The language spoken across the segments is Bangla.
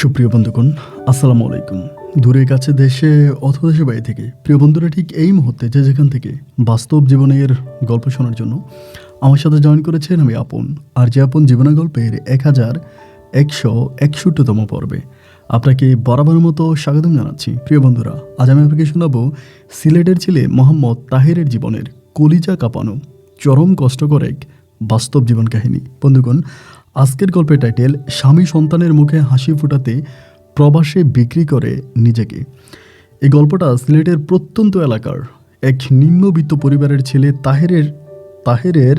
সুপ্রিয় বন্ধুগণ, আসসালামু আলাইকুম। দূরে কাছে দেশে অথবা দেশের বাইরে থেকে প্রিয় বন্ধুরা ঠিক এই মুহূর্তে যে যেখান থেকে বাস্তব জীবনের গল্প শোনার জন্য আমার সাথে জয়েন করেছেন আমি আপন। আর যে আপন জীবনের গল্পের 1161তম পর্বে আপনাকে বরাবর মতো স্বাগতম জানাচ্ছি। প্রিয় বন্ধুরা, আজ আমি আপনাকে শোনাবো সিলেটের ছেলে মোহাম্মদ তাহেরের জীবনের কলিজা কাঁপানো চরম কষ্টকর এক বাস্তব জীবন কাহিনী। বন্ধুগণ, আজকের গল্পের টাইটেল স্বামী সন্তানের মুখে হাসি ফোটাতে প্রবাসে বিক্রি করে নিজেকে। এই গল্পটা সিলেটের প্রত্যন্ত এলাকার এক নিম্নবিত্ত পরিবারের ছেলে তাহেরের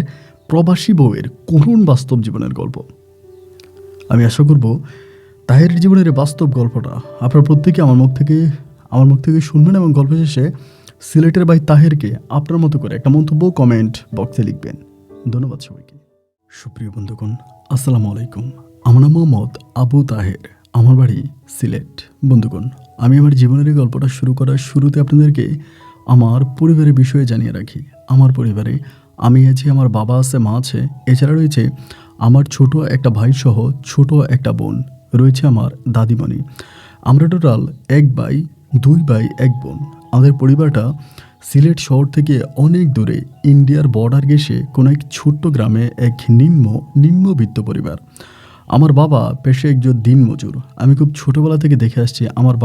প্রবাসী বউয়ের করুণ বাস্তব জীবনের গল্প। আমি আশা করব তাহেরের জীবনের এই বাস্তব গল্পটা আপনারা প্রত্যেকে আমার মুখ থেকে শুনবেন এবং গল্প শেষে সিলেটের ভাই তাহেরকে আপনার মতো করে একটা মন্তব্য কমেন্ট বক্সে লিখবেন। ধন্যবাদ সবাইকে। সুপ্রিয় বন্ধুগণ, আসসালামু আলাইকুম। আমার নাম মোহাম্মদ আবু তাহের, আমার বাড়ি সিলেট। বন্ধুগণ, আমি আমার জীবনের এই গল্পটা শুরু করার শুরুতে আপনাদেরকে আমার পরিবারের বিষয়ে জানিয়ে রাখি। আমার পরিবারে আমি আছি, আমার বাবা আছে, মা আছে, এছাড়া রয়েছে আমার ছোট একটা ভাই সহ ছোট একটা বোন, রয়েছে আমার দাদিমণি। আমরা টোটাল 1 ভাই 2 ভাই 1 বোন। আমাদের পরিবারটা সিলেট শহর থেকে অনেক দূরে ইন্ডিয়ার বর্ডার ঘেঁষে কোনো এক ছোট্ট গ্রামে এক নিম্নবিত্ত পরিবার। আমার বাবা পেশে একজন দিনমজুর। আমি খুব ছোটোবেলা থেকে দেখে আসছি আমার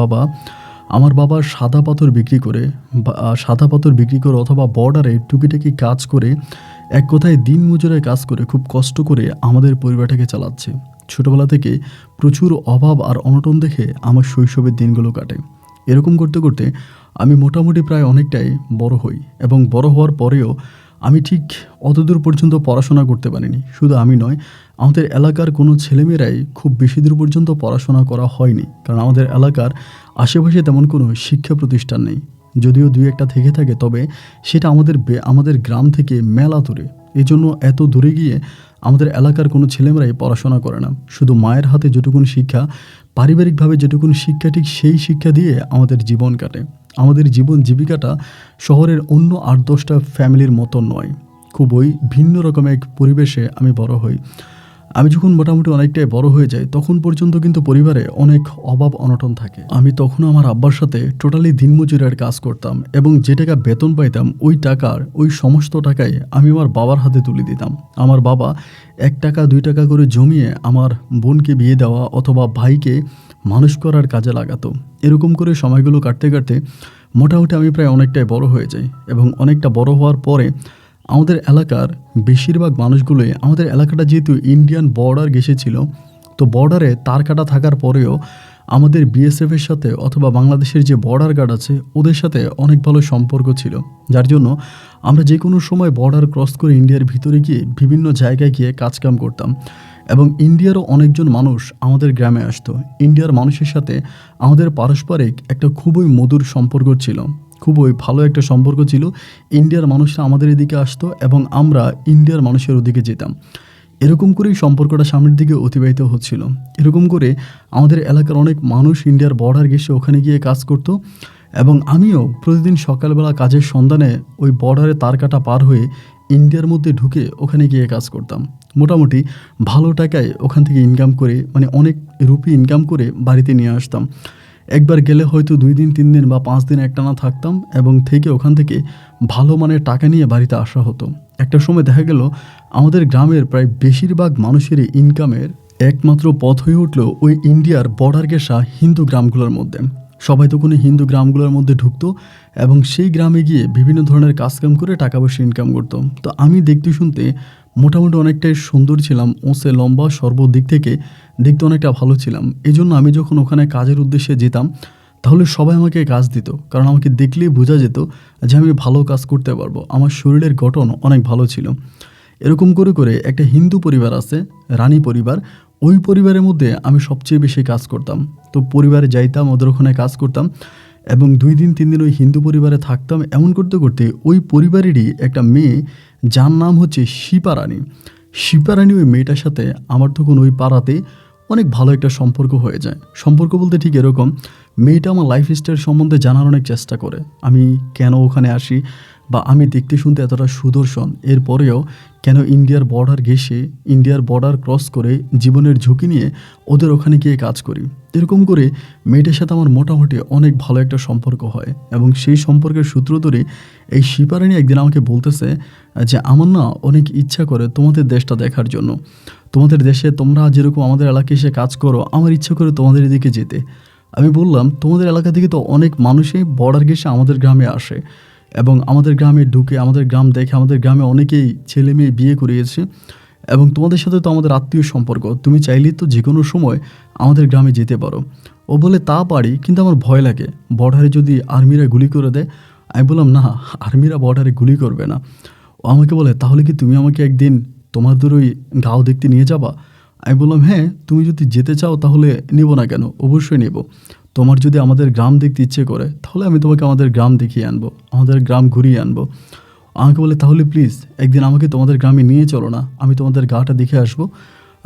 বাবা সাদা পাথর বিক্রি করে অথবা বর্ডারে টুকিটাকি কাজ করে, এক কথায় দিনমজুরের কাজ করে খুব কষ্ট করে আমাদের পরিবারটাকে চালাচ্ছে। ছোটোবেলা থেকে প্রচুর অভাব আর অনটন দেখে আমার শৈশবের দিনগুলো কাটে। এরকম করতে করতে আমি মোটামুটি প্রায় অনেকটাই বড় হই, এবং বড় হওয়ার পরেও আমি ঠিক অতদূর পর্যন্ত পড়াশোনা করতে পারিনি। শুধু আমি নয়, আমাদের এলাকার কোনো ছেলেমেয়েরাই খুব বেশি দূর পর্যন্ত পড়াশোনা করা হয়নি, কারণ আমাদের এলাকার আশেপাশে তেমন কোনো শিক্ষা প্রতিষ্ঠান নেই। যদিও 2-1টা থেকে থাকে, তবে সেটা আমাদের গ্রাম থেকে মেলা দূরে। এই জন্য এত দূরে গিয়ে আমাদের এলাকার কোনো ছেলেমেয়েরাই পড়াশোনা করে না। শুধু মায়ের হাতে যেটুকুন শিক্ষা, পারিবারিকভাবে যেটুকুন শিক্ষা, ঠিক সেই শিক্ষা দিয়ে আমাদের জীবন কাটে। আমাদের জীবন জীবিকাটা শহরের অন্য 8-10টা ফ্যামিলির মতো নয়। খুবই ভিন্ন রকমের এক পরিবেশে আমি বড় হই। আমি যখন মোটামুটি অনেকটাই বড় হয়ে যাই, তখন পর্যন্ত কিন্তু পরিবারে অনেক অভাব অনটন থাকে। আমি তখন আমার আব্বার সাথে টোটালি দিনমজুরের কাজ করতাম, এবং যে টাকা বেতন পাইতাম ওই সমস্ত টাকাই আমি আমার বাবার হাতে তুলে দিতাম। আমার বাবা 1 টাকা 2 টাকা করে জমিয়ে আমার বোনকে বিয়ে দেওয়া অথবা ভাইকে মানুষ করার কাজে লাগাতো। এরকম করে সময়গুলো কাটতে কাটতে মোটামুটি আমি প্রায় অনেকটাই বড় হয়ে যাই, এবং অনেকটা বড় হওয়ার পরে আমাদের এলাকার বেশিরভাগ মানুষগুলোই, আমাদের এলাকাটা যেহেতু ইন্ডিয়ান বর্ডার ঘেঁষেছিল, তো বর্ডারে তার কাটা থাকার পরেও আমাদের বিএসএফের সাথে অথবা বাংলাদেশের যে বর্ডার গার্ড আছে ওদের সাথে অনেক ভালো সম্পর্ক ছিল, যার জন্য আমরা যে কোনো সময় বর্ডার ক্রস করে ইন্ডিয়ার ভিতরে গিয়ে বিভিন্ন জায়গায় গিয়ে কাজকাম করতাম। এবং ইন্ডিয়ারও অনেকজন মানুষ আমাদের গ্রামে আসতো। ইন্ডিয়ার মানুষের সাথে আমাদের পারস্পরিক একটা খুবই মধুর সম্পর্ক ছিল, খুবই ভালো একটা সম্পর্ক ছিল। ইন্ডিয়ার মানুষরা আমাদের এদিকে আসতো এবং আমরা ইন্ডিয়ার মানুষের ওদিকে যেতাম। এরকম করেই সম্পর্কটা সামনের দিকে অতিবাহিত হচ্ছিল। এরকম করে আমাদের এলাকার অনেক মানুষ ইন্ডিয়ার বর্ডার ঘেঁষে ওখানে গিয়ে কাজ করতো, এবং আমিও প্রতিদিন সকালবেলা কাজের সন্ধানে ওই বর্ডারে তার কাটা পার হয়ে ইন্ডিয়ার মধ্যে ঢুকে ওখানে গিয়ে কাজ করতাম। মোটামুটি ভালো টাকায় ওখান থেকে ইনকাম করে, মানে অনেক রুপি ইনকাম করে বাড়িতে নিয়ে আসতাম। একবার গেলে হয়তো 2 দিন 3 দিন বা 5 দিন একটানা থাকতাম, এবং ওখান থেকে ভালো মানের টাকা নিয়ে বাড়িতে আসা হতো। একটা সময় দেখা গেল আমাদের গ্রামের প্রায় বেশিরভাগ মানুষেরই ইনকামের একমাত্র পথ হয়ে উঠল ওই ইন্ডিয়ার বর্ডার ঘেঁষা হিন্দু গ্রামগুলোর মধ্যে। সবাই তখন হিন্দু গ্রামগুলোর মধ্যে ঢুকতো এবং সেই গ্রামে গিয়ে বিভিন্ন ধরনের কাজকাম করে টাকা পয়সা ইনকাম করতো। তো আমি দেখতে শুনতে মোটামুটি অনেকটাই সুন্দর ছিলাম, ওসে লম্বা, সর্বদিক থেকে দেখতে অনেকটা ভালো ছিলাম। এই জন্য আমি যখন ওখানে কাজের উদ্দেশ্যে যেতাম, তাহলে সবাই আমাকে কাজ দিত, কারণ আমাকে দেখলেই বোঝা যেত যে আমি ভালো কাজ করতে পারবো। আমার শরীরের গঠন অনেক ভালো ছিল। এরকম করে করে একটা হিন্দু পরিবার আছে, রানী পরিবার, ওই পরিবারের মধ্যে আমি সবচেয়ে বেশি কাজ করতাম। তো পরিবারে যাইতাম, ওদের ওখানে কাজ করতাম, এবং 2 দিন 3 দিন ওই হিন্দু পরিবারে থাকতাম। এমন করতে করতে ওই পরিবারেরই একটা মেয়ে, যার নাম হচ্ছে শিপারানী, ওই মেয়েটার সাথে আমার তখন ওই পাড়াতে অনেক ভালো একটা সম্পর্ক হয়ে যায়। সম্পর্ক বলতে ঠিক এরকম, মেয়েটা আমার লাইফস্টাইল সম্বন্ধে জানার অনেক চেষ্টা করে, আমি কেন ওখানে আসি বা আমি দেখতে শুনতে এতটা সুদর্শন। এরপরেও কেন ইন্ডিয়ার বর্ডার ঘেঁষে, ইন্ডিয়ার বর্ডার ক্রস করে জীবনের ঝুঁকি নিয়ে ওদের ওখানে গিয়ে কাজ করি। এরকম করে মেয়েটার সাথে আমার মোটামুটি অনেক ভালো একটা সম্পর্ক হয় এবং সেই সম্পর্কের সূত্র ধরে এই শিপারানি একদিন আমাকে বলতেছে যে আমার না অনেক ইচ্ছা করে তোমাদের দেশটা দেখার জন্য। তোমাদের দেশে তোমরা যেরকম আমাদের এলাকায় এসে কাজ করো, আমার ইচ্ছা করে তোমাদের এদিকে যেতে। আমি বললাম, তোমাদের এলাকা থেকে তো অনেক মানুষই বর্ডার ঘেঁষে আমাদের গ্রামে আসে এবং আমাদের গ্রামে ঢুকে আমাদের গ্রাম দেখে, আমাদের গ্রামে অনেকেই ছেলে মেয়ে বিয়ে করিয়েছে এবং তোমাদের সাথে তো আমাদের আত্মীয় সম্পর্ক, তুমি চাইলেই তো যে কোনো সময় আমাদের গ্রামে যেতে পারো। ও বলে তা পারি, কিন্তু আমার ভয় লাগে বর্ডারে যদি আর্মিরা গুলি করে দেয়। আমি বললাম না, আর্মিরা বর্ডারে গুলি করবে না। ও আমাকে বলে, তাহলে কি তুমি আমাকে একদিন তোমাদের ওই গাঁও দেখতে নিয়ে যাবা? আমি বললাম, হ্যাঁ, তুমি যদি যেতে চাও তাহলে নেব না কেন, অবশ্যই নেব। তোমার যদি আমাদের গ্রাম দেখতে ইচ্ছে করে তাহলে আমি তোমাকে আমাদের গ্রাম দেখিয়ে আনবো, আমাদের গ্রাম ঘুরিয়ে আনবো। আমাকে বলে, তাহলে প্লিজ একদিন আমাকে তোমাদের গ্রামে নিয়ে চলো না, আমি তোমাদের গাটা দেখে আসবো।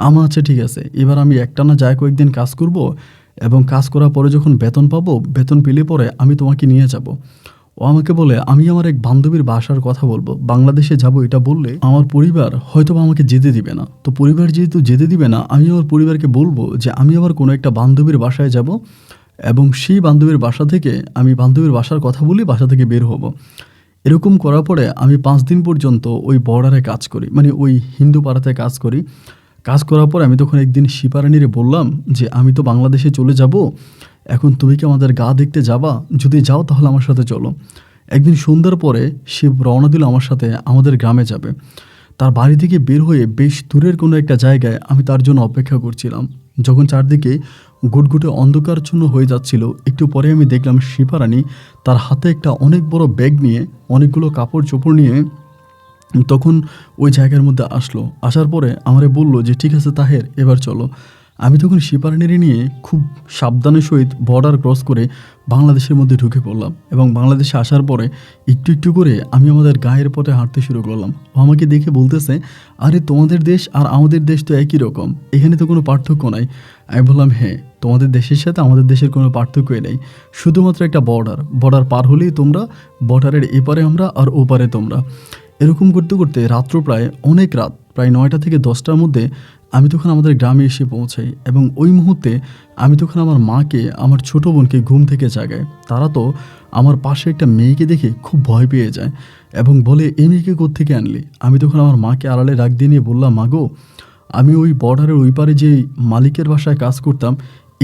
আমার আচ্ছা ঠিক আছে, এবার আমি একটানা যায় কয়েকদিন কাজ করব এবং কাজ করার পরে যখন বেতন পাবো, বেতন পেলে পরে আমি তোমাকে নিয়ে যাব। ও আমাকে বলে, আমি আমার এক বান্ধবীর বাসার কথা বলবো, বাংলাদেশে যাব, এটা বললে আমার পরিবার হয়তো বা আমাকে যেতে দিবে না। তো পরিবার যেহেতু যেতে দিবে না, আমি আমার পরিবারকে বলবো যে আমি আমার কোনো একটা বান্ধবীর বাসায় যাব এবং সেই বান্ধবীর বাসা থেকে আমি বান্ধবীর বাসার কথা বলি, বাসা থেকে বের হব। এরকম করার পরে আমি 5 দিন পর্যন্ত ওই বর্ডারে কাজ করি, মানে ওই হিন্দু পাড়াতে কাজ করি। কাজ করার পর আমি তখন একদিন শিপারানিরে বললাম যে আমি তো বাংলাদেশে চলে যাব, এখন তুমি কি আমাদের গা দেখতে যাবা? যদি যাও তাহলে আমার সাথে চলো। একদিন সন্ধ্যার পরে সে রওনা দিল আমার সাথে আমাদের গ্রামে যাবে। তার বাড়ি থেকে বের হয়ে বেশ দূরের কোনো একটা জায়গায় আমি তার জন্য অপেক্ষা করছিলাম। যখন চারদিকে গুটগুটে অন্ধকারচ্ছন্ন হয়ে যাচ্ছিল, একটু পরে আমি দেখলাম শিপারানি তার হাতে একটা অনেক বড় ব্যাগ নিয়ে, অনেকগুলো কাপড় চোপড় নিয়ে তখন ওই জায়গার মধ্যে আসলো। আসার পরে আমারে বলল যে ঠিক আছে তাহের, এবার চলো। আমি তখন শিপারানিরে নিয়ে খুব সাবধানের সহিত বর্ডার ক্রস করে বাংলাদেশের মধ্যে ঢুকে পড়লাম এবং বাংলাদেশে আসার পরে একটু একটু করে আমি আমাদের গায়ের পথে হাঁটতে শুরু করলাম। ও আমাকে দেখে বলতেছে, আরে তোমাদের দেশ আর আমাদের দেশ তো একই রকম, এখানে তো কোনো পার্থক্য নাই। আমি বললাম, হ্যাঁ, তোমাদের দেশের সাথে আমাদের দেশের কোনো পার্থক্যই নেই, শুধুমাত্র একটা বর্ডার পার হলেই তোমরা, বর্ডারের এপারে আমরা আর ওপারে তোমরা। এরকম করতে করতে রাত্র প্রায় অনেক রাত, প্রায় 9টা থেকে 10টার মধ্যে আমি তখন আমাদের গ্রামে এসে পৌঁছাই এবং ওই মুহূর্তে আমি তখন আমার মাকে, আমার ছোটো বোনকে ঘুম থেকে জাগাই। তারা তো আমার পাশে একটা মেয়েকে দেখে খুব ভয় পেয়ে যায় এবং বলে, এই মেয়েকে কোত্থেকে আনলি? আমি তখন আমার মাকে আড়ালে রাখ দিয়ে নিয়ে বললাম, মা গো, আমি ওই বর্ডারের ওই পারে যে মালিকের বাসায় কাজ করতাম,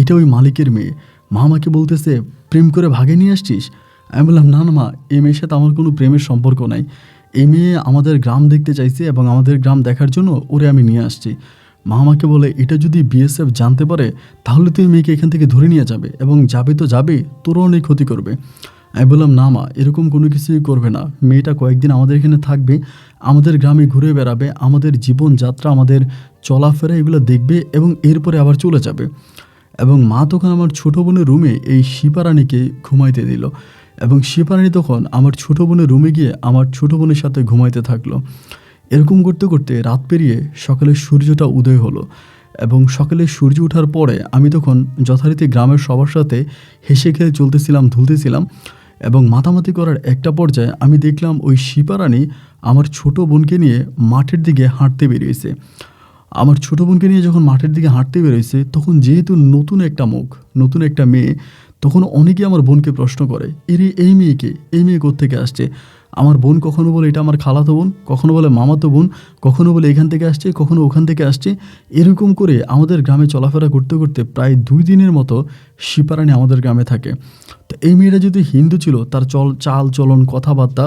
এটা ওই মালিকের মেয়ে। মা আমাকে বলতেছে, প্রেম করে ভাগে নিয়ে আসছিস? আমি বললাম, না না মা, এই মেয়ের সাথে আমার কোনো প্রেমের সম্পর্ক নাই। এই মেয়ে আমাদের গ্রাম দেখতে চাইছে এবং আমাদের গ্রাম দেখার জন্য ওরে আমি নিয়ে আসছি। মা আমাকে বলে, এটা যদি বিএসএফ জানতে পারে তাহলে তো এই মেয়েকে এখান থেকে ধরে নিয়ে যাবে এবং যাবে তো যাবে, তোরও অনেক ক্ষতি করবে। আমি বললাম, না মা, এরকম কোনো কিছুই করবে না, মেয়েটা কয়েকদিন আমাদের এখানে থাকবে, আমাদের গ্রামে ঘুরে বেড়াবে, আমাদের জীবনযাত্রা, আমাদের চলাফেরা এগুলো দেখবে এবং এরপরে আবার চলে যাবে। এবং মা তখন আমার ছোটো বোনের রুমে এই শিপারানিকে ঘুমাইতে দিল এবং শিপারানি তখন আমার ছোটো বোনের রুমে গিয়ে আমার ছোটো বোনের সাথে ঘুমাইতে থাকলো। এরকম করতে করতে রাত পেরিয়ে সকালে সূর্যটা উদয় হলো এবং সকালে সূর্য ওঠার পরে আমি তখন যথারীতি গ্রামের সবার সাথে হেসে খেলে চলতেছিলাম, ধুলতেছিলাম এবং মাতামাতি করার একটা পর্যায়ে আমি দেখলাম ওই শিপারানি আমার ছোটো বোনকে নিয়ে মাঠের দিকে হাঁটতে বেরিয়েছে। আমার ছোটো বোনকে নিয়ে যখন মাঠের দিকে হাঁটতে বেরোইছে, তখন যেহেতু নতুন একটা মুখ, নতুন একটা মেয়ে, তখন অনেকেই আমার বোনকে প্রশ্ন করে, এই মেয়ে কোত্থেকে আসছে? আমার বোন কখনো বলে এটা আমার খালাতো বোন, কখনো বলে মামাতো বোন, কখনো বলে এখান থেকে আসছে, কখনো ওখান থেকে আসছে। এরকম করে আমাদের গ্রামে চলাফেরা করতে করতে প্রায় 2 দিনের মতো শিপারানি আমাদের গ্রামে থাকে। তো এই মেয়েটা যদি হিন্দু ছিল, তার চাল চলন, কথাবার্তা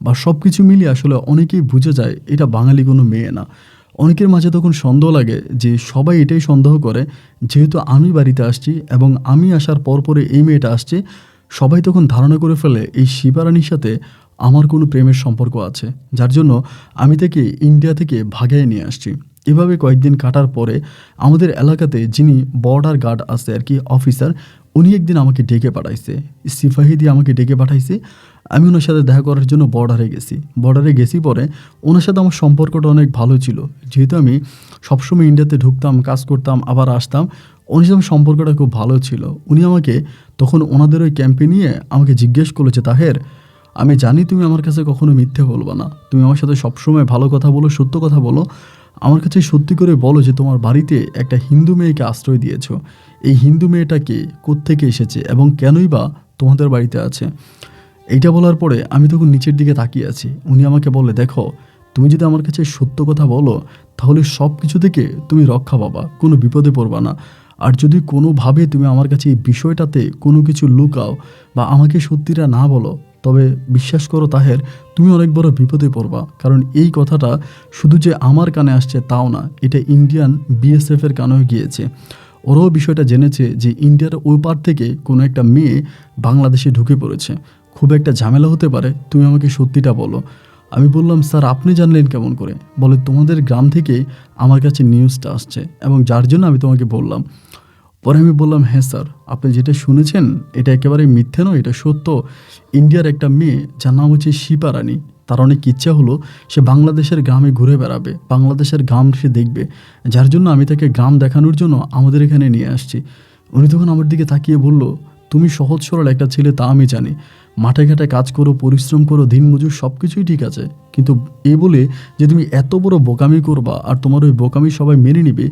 বা সব কিছু মিলিয়ে আসলে অনেকেই বুঝে যায় এটা বাঙালি কোনো মেয়ে না। অনেকের মাঝে তখন সন্দেহ লাগে যে সবাই এটাই সন্দেহ করে, যেহেতু আমি বাড়িতে আসছি এবং আমি আসার পরে এই মেয়েটা আসছে, সবাই তখন ধারণা করে ফেলে এই শিপারানির সাথে আমার কোনো প্রেমের সম্পর্ক আছে, যার জন্য আমি তাকে ইন্ডিয়া থেকে ভাগায় নিয়ে আসছি। এভাবে কয়েকদিন কাটার পরে আমাদের এলাকাতে যিনি বর্ডার গার্ড আছে আর কি, অফিসার, উনি একদিন আমাকে ডেকে পাঠাইছে, সিপাহি দিয়ে আমাকে ডেকে পাঠাইছে। আমি ওনার সাথে দেখা করার জন্য বর্ডারে গেছি পরে ওনার সাথে আমার সম্পর্কটা অনেক ভালো ছিল, যেহেতু আমি সবসময় ইন্ডিয়াতে ঢুকতাম, কাজ করতাম, আবার আসতাম, ওনার সাথে আমার সম্পর্কটা খুব ভালো ছিল। উনি আমাকে তখন ওনাদের ওই ক্যাম্পে নিয়ে আমাকে জিজ্ঞেস করেছে, তাহের, আমি জানি তুমি আমার কাছে কখনো মিথ্যে বলবা না, তুমি আমার সাথে সবসময় ভালো কথা বলো, সত্য কথা বলো। আমার কাছে সত্যি করে বলো যে তোমার বাড়িতে একটা হিন্দু মেয়েকে আশ্রয় দিয়েছো। এই হিন্দু মেয়েটাকে কোত্থেকে এসেছে এবং কেনই বা তোমাদের বাড়িতে আছে? এইটা বলার পরে আমি তখন নিচের দিকে তাকিয়ে আছি। উনি আমাকে বলে, দেখো, তুমি যদি আমার কাছে সত্য কথা বলো তাহলে সব কিছু থেকে তুমি রক্ষা পাবা, কোনো বিপদে পড়বা না। আর যদি কোনোভাবে তুমি আমার কাছে এই বিষয়টাতে কোনো কিছু লুকাও বা আমাকে সত্যিটা না বলো, তবে বিশ্বাস করো তাহের, তুমি অনেক বড় বিপদে পড়বা। কারণ এই কথাটা শুধু যে আমার কানে আসছে তাও না, এটা ইন্ডিয়ান বিএসএফের কানেও গিয়েছে। ওরাও বিষয়টা জেনেছে যে ইন্ডিয়ার ওই পার থেকে কোনো একটা মেয়ে বাংলাদেশে ঢুকে পড়েছে। খুব একটা ঝামেলা হতে পারে, তুমি আমাকে সত্যিটা বলো। আমি বললাম, স্যার আপনি জানলেন কেমন করে? বলে, তোমাদের গ্রাম থেকে আমার কাছে নিউজটা আসছে এবং যার জন্য আমি তোমাকে বললাম। পরে আমি বললাম, হ্যাঁ স্যার, আপনি যেটা শুনেছেন এটা একেবারে মিথ্যে নয়, এটা সত্য। ইন্ডিয়ার একটা মেয়ে যার নাম হচ্ছে শিপা রানী, তার অনেক ইচ্ছা হলো সে বাংলাদেশের গ্রামে ঘুরে বেড়াবে, বাংলাদেশের গ্রাম সে দেখবে। যার জন্য আমি তাকে গ্রাম দেখানোর জন্য আমাদের এখানে নিয়ে আসছি। উনি তখন আমার দিকে তাকিয়ে বলল, তুমি সহজ সরল একটা ছেলে তা আমি জানি, মাঠে ঘাটে কাজ করো, পরিশ্রম করো, দিনমজুর সব কিছুই ঠিক আছে, কিন্তু এই বলে যে তুমি এত বড় বোকামি করবা আর তোমার ওই বোকামি সবাই মেনে নিবে,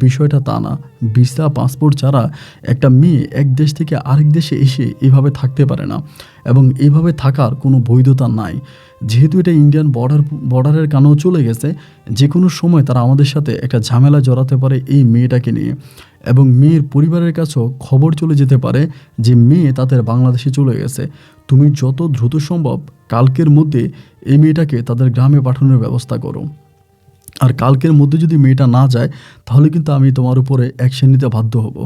বিষয়টা তা না। ভিসা পাসপোর্ট ছাড়া একটা মেয়ে এক দেশ থেকে আরেক দেশে এসে এভাবে থাকতে পারে না এবং এভাবে থাকার কোনো বৈধতা নাই। যেহেতু এটা ইন্ডিয়ান বর্ডারের কানেও চলে গেছে, যে কোনো সময় তারা আমাদের সাথে একটা ঝামেলা জড়াতে পারে এই মেয়েটাকে নিয়ে, এবং মেয়ের পরিবারের কাছেও খবর চলে যেতে পারে যে মেয়ে তাদের বাংলাদেশে চলে গেছে। তুমি যত দ্রুত সম্ভব কালকের মধ্যে এই মেয়েটাকে তাদের গ্রামে পাঠানোর ব্যবস্থা করো। আর কালকের মধ্যে যদি মেয়েটা না যায় তাহলে কিন্তু আমি তোমার উপরে অ্যাকশন নিতে বাধ্য হব।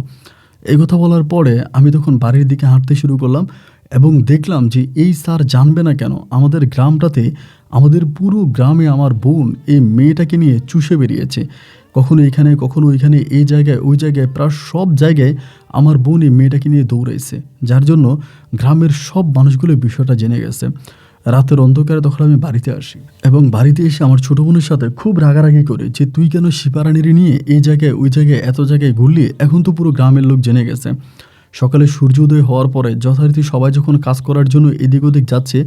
এই কথা বলার পরে আমি তখন বাড়ির দিকে হাঁটতে শুরু করলাম এবং দেখলাম যে এই স্যার জানবে না কেন, আমাদের গ্রামটাতে, আমাদের পুরো গ্রামে আমার বোন এই মেয়েটাকে নিয়ে চুষে বেরিয়েছে। কখনো এখানে, কখনো ওইখানে, এই জায়গায় ওই জায়গায়, প্রায় সব জায়গায় আমার বোন এই মেয়েটাকে নিয়ে দৌড়াইছে, যার জন্য গ্রামের সব মানুষগুলো বিষয়টা জেনে গেছে। রাতের অন্ধকারে তখন আমি বাড়িতে আসি এবং বাড়িতে এসে আমার ছোটো বোনের সাথে খুব রাগারাগি করে যে তুই কেন শিপারানির নিয়ে এই জায়গায় ওই জায়গায় এত জায়গায় ঘুরলি, এখন তো পুরো গ্রামের লোক জেনে গেছে। সকালে সূর্যোদয় হওয়ার পরে যথারীতি সবাই যখন কাজ করার জন্য এদিক ওদিক যাচ্ছে,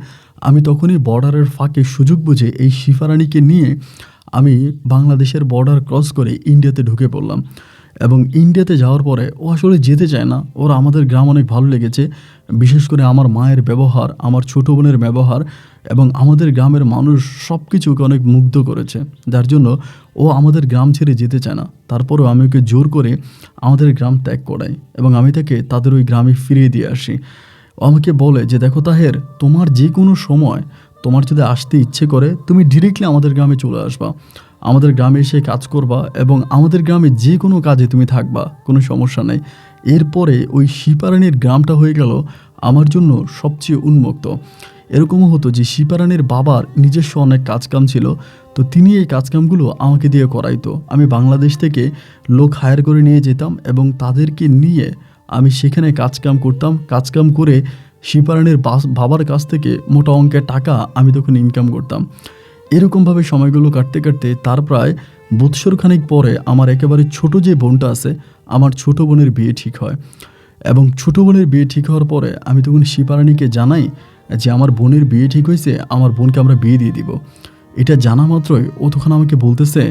আমি তখনই বর্ডারের ফাঁকে সুযোগ বুঝে এই শিফারানিকে নিয়ে আমি বাংলাদেশের বর্ডার ক্রস করে ইন্ডিয়াতে ঢুকে পড়লাম। এবং ইন্ডিয়াতে যাওয়ার পরে ও আসলে যেতে চায় না, ওর আমাদের গ্রাম অনেক ভালো লেগেছে, বিশেষ করে আমার মায়ের ব্যবহার, আমার ছোটো বোনের ব্যবহার এবং আমাদের গ্রামের মানুষ সব কিছুকে অনেক মুগ্ধ করেছে, যার জন্য ও আমাদের গ্রাম ছেড়ে যেতে চায় না। তারপরেও আমি ওকে জোর করে আমাদের গ্রাম ত্যাগ করাই এবং আমি তাকে তাদের ওই গ্রামে ফিরিয়ে দিয়ে আসি। ও আমাকে বলে যে দেখো তাহের, তোমার যে কোনো সময় তোমার যদি আসতে ইচ্ছে করে তুমি ডিরেক্টলি আমাদের গ্রামে চলে আসবা, আমাদের গ্রামে এসে কাজ করবা এবং আমাদের গ্রামে যে কোনো কাজে তুমি থাকবা, কোনো সমস্যা নেই। এরপরে ওই শিপারানির গ্রামটা হয়ে গেল আমার জন্য সবচেয়ে উন্মুক্ত। এরকমও হতো যে শিপারানির বাবার নিজস্ব অনেক কাজকাম ছিল, তো তিনি এই কাজকামগুলো আমাকে দিয়ে করাইতো। আমি বাংলাদেশ থেকে লোক হায়ার করে নিয়ে যেতাম এবং তাদেরকে নিয়ে আমি সেখানে কাজকাম করতাম। কাজকাম করে শিপারানির বাবার কাছ থেকে মোটা অঙ্কের টাকা আমি তখন ইনকাম করতাম। এরকমভাবে সময়গুলো কাটতে কাটতে তার প্রায় বৎসরখানিক পরে আমার একেবারে ছোট যে বোনটা আছে, আমার ছোট বোনের বিয়ে ঠিক হয়। এবং ছোট বোনের বিয়ে ঠিক হওয়ার পরে আমি তখন শিপারানিকে জানাই যে আমার বোনের বিয়ে ঠিক হয়েছে, আমার বোনকে আমরা বিয়ে দিয়ে দিব। এটা জানা মাত্রই ও তখন আমাকে বলতেছে,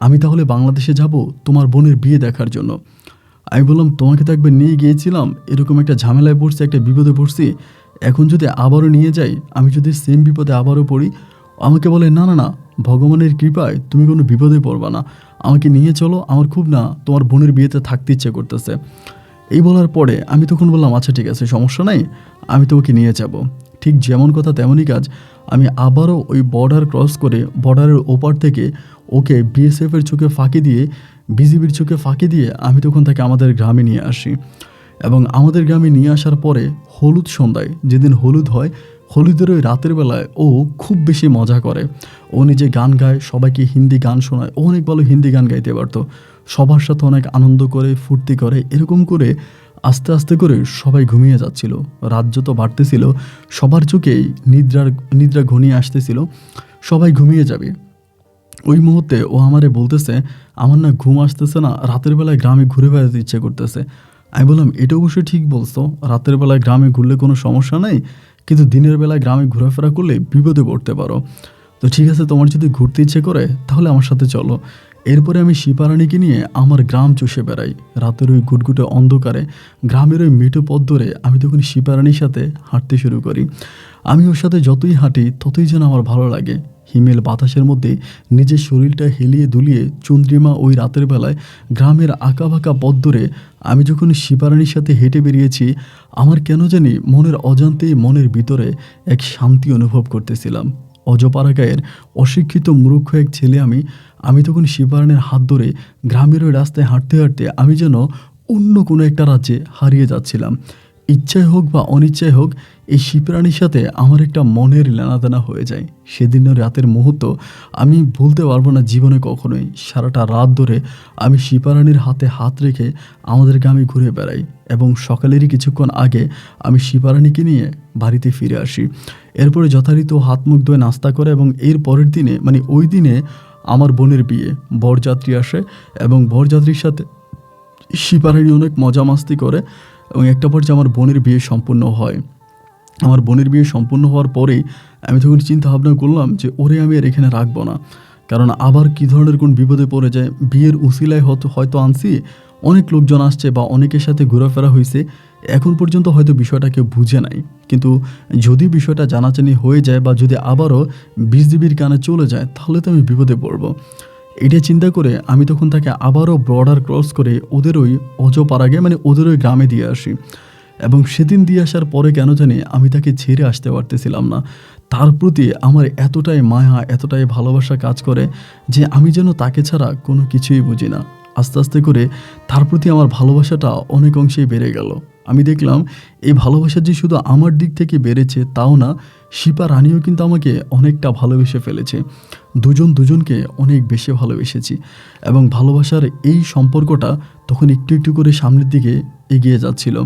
আমি তাহলে বাংলাদেশে যাব তোমার বোনের বিয়ে দেখার জন্য। আমি বললাম, তোমাকে তো একবার নিয়ে গিয়েছিলাম, এরকম একটা ঝামেলায় পড়ছি, একটা বিপদে পড়ছি, এখন যদি আবারও নিয়ে যাই, আমি যদি সেম বিপদে আবারও পড়ি। আমাকে বলে, না না না, ভগবানের কৃপায় তুমি কোনো বিপদে পড়বা না, আমাকে নিয়ে চলো, আমার খুব না তোমার বোনের বিয়েতে থাকতে ইচ্ছে করতেছে। এই বলার পরে আমি তখন বললাম, আচ্ছা ঠিক আছে, সমস্যা নাই, আমি তো ওকে নিয়ে যাব। ঠিক যেমন কথা তেমনই কাজ, আমি আবারও ওই বর্ডার ক্রস করে বর্ডারের ওপার থেকে ওকে বিএসএফের চোখে ফাঁকি দিয়ে, বিজিবির চোখে ফাঁকি দিয়ে আমি তখন তাকে আমাদের গ্রামে নিয়ে আসি। এবং আমাদের গ্রামে নিয়ে আসার পরে হলুদ সন্ধ্যায়, যেদিন হলুদ হয়, হলুদের ওই রাতের বেলায় ও খুব বেশি মজা করে। ও নিজে গান গায়, সবাইকে হিন্দি গান শোনায়, ও অনেক ভালো হিন্দি গান গাইতে পারতো, সবার সাথে অনেক আনন্দ করে, ফুর্তি করে। এরকম করে আস্তে আস্তে করে সবাই ঘুমিয়ে যাচ্ছিল। রাত যত বাড়তেছিল সবার চোখেই নিদ্রা ঘনিয়ে আসতেছিল, সবাই ঘুমিয়ে যাবে। ওই মুহূর্তে ও আমারে বলতেছে, আমার না ঘুম আসতেছে না, রাতের বেলায় গ্রামে ঘুরে বেড়াতে ইচ্ছে করতেছে। আমি বললাম, এটা অবশ্যই ঠিক বলছো, রাতের বেলায় গ্রামে ঘুরলে কোনো সমস্যা নেই, কিন্তু দিনের বেলায় গ্রামে ঘোরাফেরা করলে বিপদে পড়তে পারো। তো ঠিক আছে, তোমার যদি ঘুরতে ইচ্ছে করে তাহলে আমার সাথে চলো। এরপরে আমি শিপারানিকে নিয়ে আমার গ্রাম চষে বেড়াই। রাতের ওই ঘুটঘুটে অন্ধকারে গ্রামের ওই মেঠো পথ ধরে আমি তখন শিপারানির সাথে হাঁটতে শুরু করি। আমি ওর সাথে যতই হাঁটি ততই যেন আমার ভালো লাগে। হিমেল বাতাসের মধ্যে নিজের শরীরটা হেলিয়ে দুলিয়ে চন্দ্রিমা ওই রাতের বেলায় গ্রামের আঁকাবাঁকা পথ ধরে আমি যখন শিপারানির সাথে হেঁটে বেরিয়েছি, আমার কেন জানি মনের অজান্তেই মনের ভিতরে এক শান্তি অনুভব করতেছিলাম। অজপাড়াগাঁয়ের অশিক্ষিত মূর্খ এক ছেলে আমি তখন শিপারানির হাত ধরে গ্রামের ওই রাস্তায় হাঁটতে হাঁটতে আমি যেন অন্য কোনো একটা রাজ্যে হারিয়ে যাচ্ছিলাম। ইচ্ছায় হোক বা অনিচ্ছায় হোক, এই শিপারানির সাথে আমার একটা মনের লেনাদেনা হয়ে যায়। সেদিনের রাতের মুহূর্ত আমি ভুলতে পারবো না জীবনে কখনোই। সারাটা রাত ধরে আমি শিপারানির হাতে হাত রেখে আমাদের গ্রামে ঘুরে বেড়াই এবং সকালেরই কিছুক্ষণ আগে আমি শিপারানিকে নিয়ে বাড়িতে ফিরে আসি। এরপরে যথারীতি হাত মুখ ধুয়ে নাস্তা করে এবং এর পরের দিনে মানে ওই দিনে আমার বোনের বিয়ে। বরযাত্রী আসে এবং বরযাত্রীর সাথে শিপারানি অনেক মজা মাস্তি করে এবং একটা পর্যায়ে আমার বোনের বিয়ে সম্পূর্ণ হয়। আমার বোনের বিয়ে সম্পূর্ণ হওয়ার পরেই আমি তখন চিন্তা ভাবনা করলাম যে ওরে আমি আর এখানে রাখবো না, কারণ আবার কী ধরনের কোন বিপদে পড়ে যায়। বিয়ের উসিলায় হয়তো আনছি, অনেক লোকজন আসছে বা অনেকের সাথে ঘোরাফেরা হয়েছে, এখন পর্যন্ত হয়তো বিষয়টা কেউ বুঝে নাই। কিন্তু যদি বিষয়টা জানাজানি হয়ে যায় বা যদি আবারও বিজিবির কানে চলে যায় তাহলে তো আমি বিপদে পড়বো। এটা চিন্তা করে আমি তখন তাকে আবারও বর্ডার ক্রস করে ওদের ওই অজপাড়াগে মানে ওদের ওই গ্রামে দিয়ে আসি। এবং সেদিন দিয়ে আসার পরে কেন জানি আমি তাকে ছেড়ে আসতে পারতেছিলাম না। তার প্রতি আমার এতটাই মায়া, এতটাই ভালোবাসা কাজ করে যে আমি যেন তাকে ছাড়া কোনো কিছুই বুঝি না। আস্তে আস্তে করে তার প্রতি আমার ভালোবাসাটা অনেক অংশেই বেড়ে গেল। আমি দেখলাম এই ভালোবাসা যে শুধু আমার দিক থেকে বেড়েছে তাও না, শিপারানিও কিন্তু আমাকে অনেকটা ভালোবেসে ফেলেছে। দুজন দুজনকে অনেক বেশি ভালোবেসেছি এবং ভালোবাসার এই সম্পর্কটা তখন একটু একটু করে সামনের দিকে এগিয়ে যাচ্ছিল।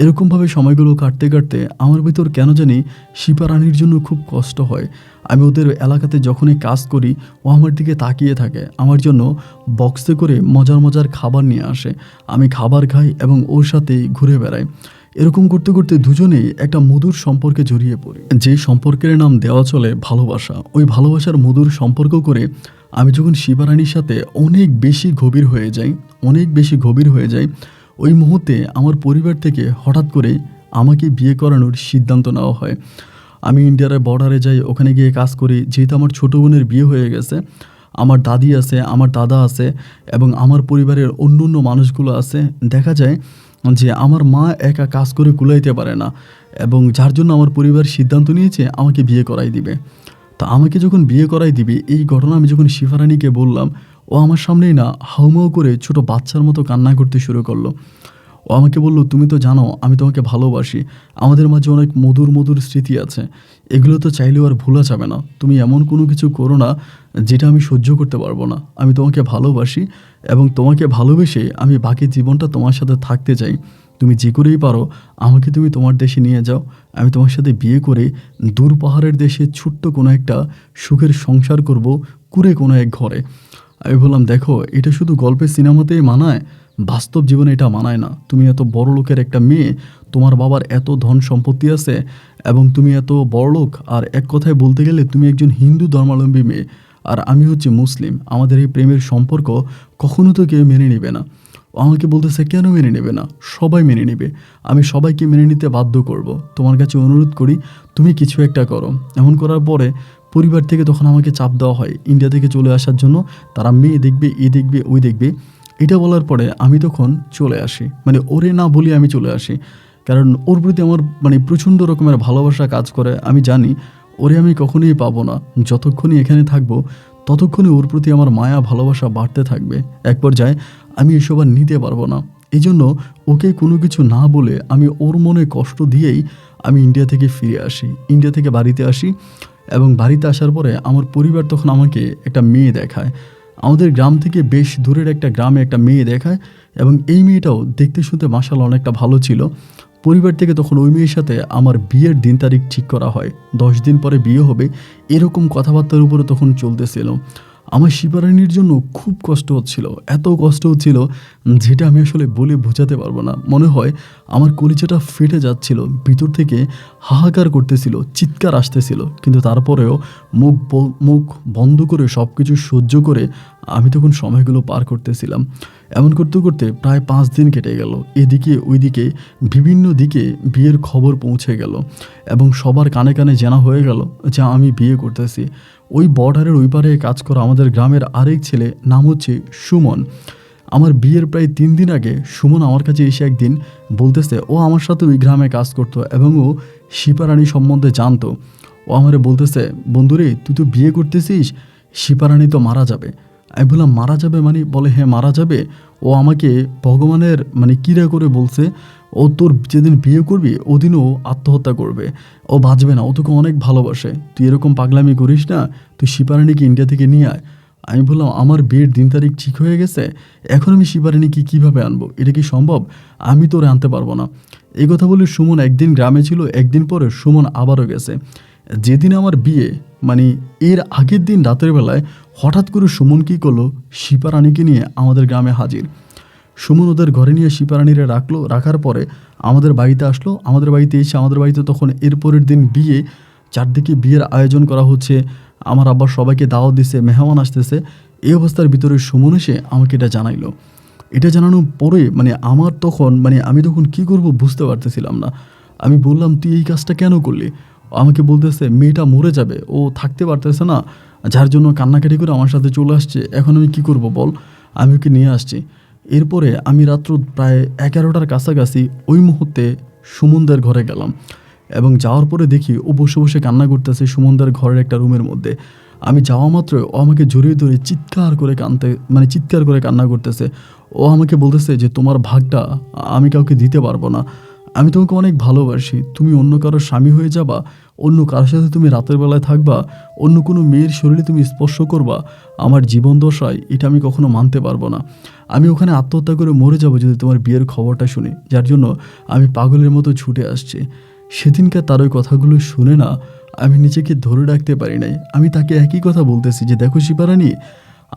এরকমভাবে সময়গুলো কাটতে কাটতে আমার ভিতর কেন জানি শিপারানির জন্য খুব কষ্ট হয়। আমি ওদের এলাকাতে যখনই কাজ করি ও আমার দিকে তাকিয়ে থাকে, আমার জন্য বক্সে করে মজার মজার খাবার নিয়ে আসে। আমি খাবার খাই এবং ওর সাথে ঘুরে বেড়াই। এরকম করতে করতে দুজনেই একটা মধুর সম্পর্কে জড়িয়ে পড়ি, যে সম্পর্কের নাম দেওয়া চলে ভালোবাসা। ওই ভালোবাসার মধুর সম্পর্ক করে আমি যখন শিপারানির সাথে অনেক বেশি গভীর হয়ে যাই, ওই মুহূর্তে আমার পরিবার থেকে হঠাৎ করে আমাকে বিয়ে করানোর সিদ্ধান্ত নেওয়া হয়। আমি ইন্ডিয়ার বর্ডারে যাই, ওখানে গিয়ে কাজ করি। যেহেতু আমার ছোটো বোনের বিয়ে হয়ে গেছে, আমার দাদি আছে, আমার দাদা আছে এবং আমার পরিবারের অন্য অন্য মানুষগুলো আছে, দেখা যায় যে আমার মা একা কাজ করে কুলাইতে পারে না এবং যার জন্য আমার পরিবার সিদ্ধান্ত নিয়েছে আমাকে বিয়ে করাই দিবে। তা আমাকে যখন বিয়ে করাই দিবে, এই ঘটনা আমি যখন শিপারানিকে বললাম, ও আমার সামনেই না হাউমাউ করে ছোট বাচ্চার মতো কান্না করতে শুরু করলো। ও আমাকে বলল, তুমি তো জানো আমি তোমাকে ভালোবাসি, আমাদের মাঝে অনেক মধুর মধুর স্মৃতি আছে, এগুলো তো চাইলেও আর ভোলা যাবে না। তুমি এমন কোনো কিছু করো না যেটা আমি সহ্য করতে পারবো না। আমি তোমাকে ভালোবাসি এবং তোমাকে ভালোবেসে আমি বাকি জীবনটা তোমার সাথে থাকতে চাই। তুমি যে করেই পারো আমাকে তুমি তোমার দেশে নিয়ে যাও, আমি তোমার সাথে বিয়ে করে দূর পাহাড়ের দেশে ছোট্ট কোনো একটা সুখের সংসার করব, কুড়ে কোনো এক ঘরে। আমি বললাম, দেখো এটা শুধু গল্পের সিনেমাতেই মানায়, বাস্তব জীবনে এটা মানায় না। তুমি এত বড় লোকের একটা মেয়ে, তোমার বাবার এত ধন সম্পত্তি আছে এবং তুমি এত বড় লোক, আর এক কথায় বলতে গেলে তুমি একজন হিন্দু ধর্মাবলম্বী মেয়ে আর আমি হচ্ছে মুসলিম। আমাদের এই প্রেমের সম্পর্ক কখনো তো কেউ মেনে নেবে না। ও আমাকে বলতেছে, কেন মেনে নেবে না? সবাই মেনে নেবে, আমি সবাইকে মেনে নিতে বাধ্য করব। তোমার কাছে অনুরোধ করি তুমি কিছু একটা করো। এমন করার পরে পরিবার থেকে তখন আমাকে চাপ দেওয়া হয় ইন্ডিয়া থেকে চলে আসার জন্য। তারা মেয়ে দেখবে, এ দেখবে, ওই দেখবে। এটা বলার পরে আমি তখন চলে আসি, মানে ওরে না বলি আমি চলে আসি, কারণ ওর প্রতি আমার প্রচণ্ড রকমের ভালোবাসা কাজ করে। আমি জানি ওরে আমি কখনোই পাবো না। যতক্ষণই এখানে থাকবো ততক্ষণই ওর প্রতি আমার মায়া ভালোবাসা বাড়তে থাকবে। এক পর্যায়ে আমি এসব আর নিতে পারবো না। এই জন্য ওকে কোনো কিছু না বলে আমি ওর মনে কষ্ট দিয়েই আমি ইন্ডিয়া থেকে ফিরে আসি, ইন্ডিয়া থেকে বাড়িতে আসি। এবং বাড়িতে আসার পরে আমার পরিবার তখন আমাকে একটা মেয়ে দেখায়। আমাদের গ্রাম থেকে বেশ দূরের একটা গ্রামে একটা মেয়ে দেখায় এবং এই মেয়েটাও দেখতে শুনতে মাশাআল্লাহ অনেকটা ভালো ছিল। পরিবার থেকে তখন ওই মেয়ের সাথে আমার বিয়ের দিন তারিখ ঠিক করা হয়। 10 দিন পরে বিয়ে হবে, এরকম কথাবার্তার উপরে তখন চলতেছিল। আমার শিপারানির জন্য খুব কষ্ট হচ্ছিল, এত কষ্ট হচ্ছিল যেটা আমি আসলে বলে বোঝাতে পারবো না। মনে হয় আমার কলিজাটা ফেটে যাচ্ছিল, ভিতর থেকে হাহাকার করতেছিল, চিৎকার আসতেছিল, কিন্তু তারপরেও মুখ বন্ধ করে সব কিছু সহ্য করে আমি তখন সময়গুলো পার করতেছিলাম। এমন করতে করতে প্রায় 5 দিন কেটে গেল। এদিকে ওইদিকে বিভিন্ন দিকে বিয়ের খবর পৌঁছে গেল এবং সবার কানে কানে জানা হয়ে গেল যে আমি বিয়ে করতেছি। ওই বর্ডারের ওই পারে কাজ করা আমাদের গ্রামের আরেক ছেলে, নাম হচ্ছে সুমন। আমার বিয়ের প্রায় 3 দিন আগে সুমন আমার কাছে এসে একদিন বলতেছে ও আমার সাথে ওই গ্রামে কাজ করতো এবং ও শিপারানী সম্বন্ধে জানতো। ও আমারে বলতেছে, বন্ধুরে তুই তো বিয়ে করতেছিস, শিপারানী তো মারা যাবে। আমি বললাম মারা যাবে মানে? বলে হ্যাঁ মারা যাবে। ও আমাকে ভগবানের মানে কিরা করে বলছে ও তোর যেদিন বিয়ে করবি ওদিন ও আত্মহত্যা করবে, ও বাঁচবে না, ও তোকে অনেক ভালোবাসে, তুই এরকম পাগলামি করিস না, তুই শিপারানীকে ইন্ডিয়া থেকে নিয়ে আয়। আমি বললাম আমার বিয়ের দিন তারিখ ঠিক হয়ে গেছে, এখন আমি শিপারানীকে কীভাবে আনবো? এটা কি সম্ভব? আমি তোরে আনতে পারবো না। এই কথা বলে সুমন একদিন গ্রামে ছিল, একদিন পরে সুমন আবারও গেছে। যেদিন আমার বিয়ে মানে এর আগের দিন রাতের বেলায় হঠাৎ করে সুমন কী করলো, শিপারানীকে নিয়ে আমাদের গ্রামে হাজির। সুমন ওদের ঘরে নিয়ে শিপারানীরে রাখলো, রাখার পরে আমাদের বাড়িতে আসলো। আমাদের বাড়িতে এসে আমাদের বাড়িতে তখন এরপরের দিন বিয়ে, চারদিকে বিয়ের আয়োজন করা হচ্ছে, আমার আব্বা সবাইকে দাওয়াত দিছে, মেহমান আসতেছে। এই অবস্থার ভিতরে সুমন এসে আমাকে এটা জানাইলো। এটা জানানোর পরে মানে আমার তখন মানে আমি তখন কী করব বুঝতে পারতেছিলাম না। আমি বললাম তুই এই কাজটা কেন করলি? আমাকে বলতেছে মেয়েটা মরে যাবে, ও থাকতে পারতেছে না, যার জন্য কান্নাকাটি করে আমার সাথে চলে আসছে, এখন আমি কি করব বল? আমি ওকে নিয়ে আসছি। এরপরে আমি রাত্র প্রায় 11টার কাছাকাছি ওই মুহূর্তে সুমনদের ঘরে গেলাম এবং যাওয়ার পরে দেখি ও বসে বসে কান্না করতেছে সুমনদের ঘরের একটা রুমের মধ্যে। আমি যাওয়া মাত্র ও আমাকে জড়িয়ে ধরে চিৎকার করে কান্না করতেছে। ও আমাকে বলতেছে যে তোমার ভাগটা আমি কাউকে দিতে পারবো না, আমি তোমাকে অনেক ভালোবাসি, তুমি অন্য কারোর স্বামী হয়ে যাবা, অন্য কারোর সাথে তুমি রাতের বেলায় থাকবা, অন্য কোনো মেয়ের শরীরে তুমি স্পর্শ করবা, আমার জীবন দশায় এটা আমি কখনো মানতে পারবো না। আমি ওখানে আত্মহত্যা করে মরে যাবো যদি তোমার বিয়ের খবরটা শুনি, যার জন্য আমি পাগলের মতো ছুটে আসছি। সেদিনকার তার ওই কথাগুলো শুনে না আমি নিজেকে ধরে রাখতে পারি নাই। আমি তাকে একই কথা বলতেছি যে দেখো শিপারানী,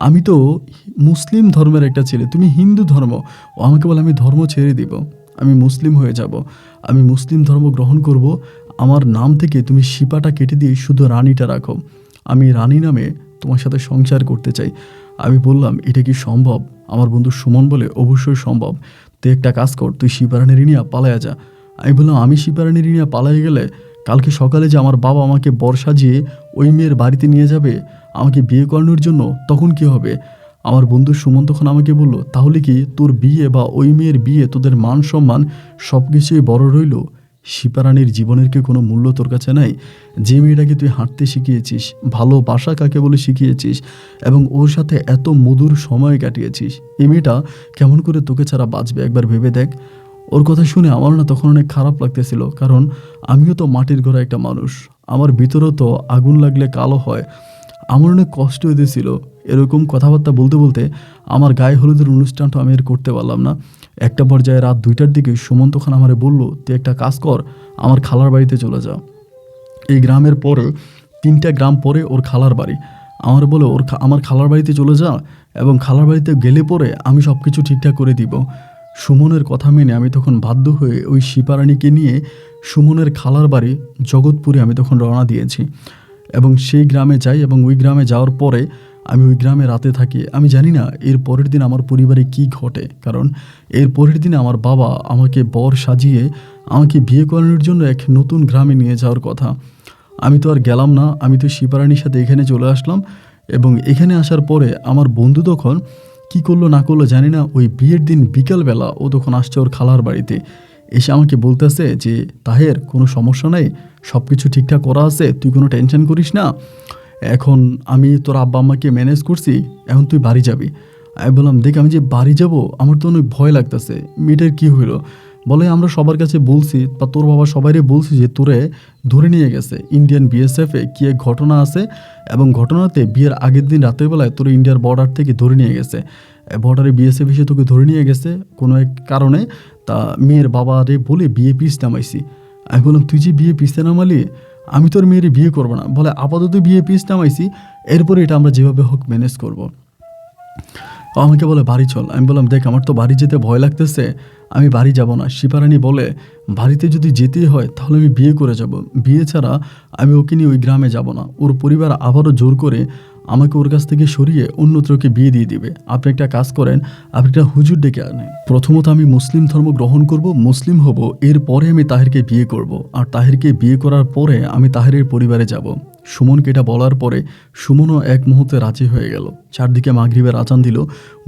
আমি তো মুসলিম ধর্মের একটা ছেলে, তুমি হিন্দু ধর্ম। ও আমাকে বলে আমি ধর্ম ছেড়ে দিব, আমি মুসলিম হয়ে যাব, আমি মুসলিম ধর্ম গ্রহণ করব, আমার নাম থেকে তুমি শিপাটা কেটে দিয়ে শুধু রানীটা রাখো, আমি রানী নামে তোমার সাথে সংসার করতে চাই। আমি বললাম এটা কি সম্ভব? আমার বন্ধু সুমন বলে অবশ্যই সম্ভব, তুই একটা কাজ কর, তুই শিপারানী নিয়ে পালায়া যা। আমি বললাম আমি শিপারানী নিয়ে পালাই গেলে কালকে সকালে যে আমার বাবা আমাকে বর সাজিয়ে ওই মেয়ের বাড়িতে নিয়ে যাবে আমাকে বিয়ে করানোর জন্য, তখন কি হবে? আমার বন্ধু সুমন তখন আমাকে বলল তাহলে কি তোর বিয়ে বা ওই মেয়ের বিয়ে, তোদের মান সম্মান সব কিছুই বড় রইল, শিপারানীর জীবনের কি কোনো মূল্য তোর কাছে নাই? যে মেয়েটাকে তুই হাঁটতে শিখিয়েছিস, ভালোবাসা কাকে বলে শিখিয়েছিস এবং ওর সাথে এত মধুর সময় কাটিয়েছিস, এই মেয়েটা কেমন করে তোকে ছাড়া বাঁচবে একবার ভেবে দেখ। ওর কথা শুনে আমার না তখন অনেক খারাপ লাগতেছিল, কারণ আমিও তো মাটির ঘরে একটা মানুষ, আমার ভিতরেও তো আগুন লাগলে কালো হয়। আমার অনেক কষ্ট হতেছিল। এরকম কথাবার্তা বলতে বলতে আমার গায়ে হলুদের অনুষ্ঠানটা আমি আর করতে পারলাম না। একটা পর্যায়ে রাত 2টার দিকে সুমন তখন আমারে বলল তুই একটা কাজ কর, আমার খালার বাড়িতে চলে যা। এই গ্রামের পরে 3টা গ্রাম পরে ওর খালার বাড়ি। আমার বলে আমার খালার বাড়িতে চলে যা এবং খালার বাড়িতে গেলে পরে আমি সব কিছু ঠিকঠাক করে দিব। সুমনের কথা মেনে আমি তখন বাধ্য হয়ে ওই শিপারানীকে নিয়ে সুমনের খালার বাড়ি জগৎপুরে আমি তখন রওনা দিয়েছি এবং সেই গ্রামে যাই এবং ওই গ্রামে যাওয়ার পরে আমি ওই গ্রামে রাতে থাকি। আমি জানি না এর পরের দিন আমার পরিবারে কি ঘটে, কারণ এর পরের দিনে আমার বাবা আমাকে বর সাজিয়ে আমাকে বিয়ে করানোর জন্য এক নতুন গ্রামে নিয়ে যাওয়ার কথা। আমি তো আর গেলাম না, আমি তো শিপারানীর সাথে এখানে চলে আসলাম এবং এখানে আসার পরে আমার বন্ধু তখন কি করলো না করলো জানি না, ওই বিয়ের দিন বিকালবেলা ও তখন আসছে ওর খালার বাড়িতে, এসে আমাকে বলতেছে যে তাহের কোনো সমস্যা নেই, সব কিছু ঠিকঠাক করা আছে, তুই কোনো টেনশন করিস না, এখন আমি তোর আব্বা আম্মাকে ম্যানেজ করছি, এখন তুই বাড়ি যাবি। আমি বললাম দেখ আমি যে বাড়ি যাব আমার তো অনেক ভয় লাগতেছে, মেয়েটার কী হইলো? বলে আমরা সবার কাছে বলছি বা তোর বাবা সবাইরে বলছি যে তোরে ধরে নিয়ে গেছে ইন্ডিয়ান বিএসএফে, কি এক ঘটনা আছে এবং ঘটনাতে বিয়ের আগের দিন রাতের বেলায় তোর ইন্ডিয়ার বর্ডার থেকে ধরে নিয়ে গেছে, বর্ডারে বিএসএফ এসে তোকে ধরে নিয়ে গেছে কোনো এক কারণে, তা মেয়ের বাবারে বলে বিয়ে পিস নামাইছি। আমি বললাম তুই যে বিয়ে পিসতে নামালি? আমি তোর মেয়ের বিয়ে করবো না, বলে আপাতত বিয়ে পিস নামাইছি, এরপরে এটা আমরা যেভাবে হোক ম্যানেজ করব। আমাকে বলে বাড়ি চল। আমি বললাম দেখ আমার তো বাড়ি যেতে ভয় লাগতেছে, আমি বাড়ি যাব না। শিপারানি বলে বাড়িতে যদি যেতেই হয় তাহলে আমি বিয়ে করে যাব, বিয়ে ছাড়া আমি ওকে নিয়ে ওই গ্রামে যাব না। ওর পরিবার আবারও জোর করে আমাকে ওর কাছ থেকে সরিয়ে অন্যত্র ওকে বিয়ে দিয়ে দিবে। আপনি একটা কাজ করেন, আপনি একটা হুজুর ডেকে আনেন। প্রথমত আমি মুসলিম ধর্ম গ্রহণ করব, মুসলিম হব, এরপরে আমি তাহেরকে বিয়ে করব, আর তাহেরকে বিয়ে করার পরে আমি তাহেরের পরিবারে যাব। সুমনকে এটা বলার পরে সুমনও এক মুহূর্তে রাজি হয়ে গেল। চারদিকে মাগরিবের আজান দিল।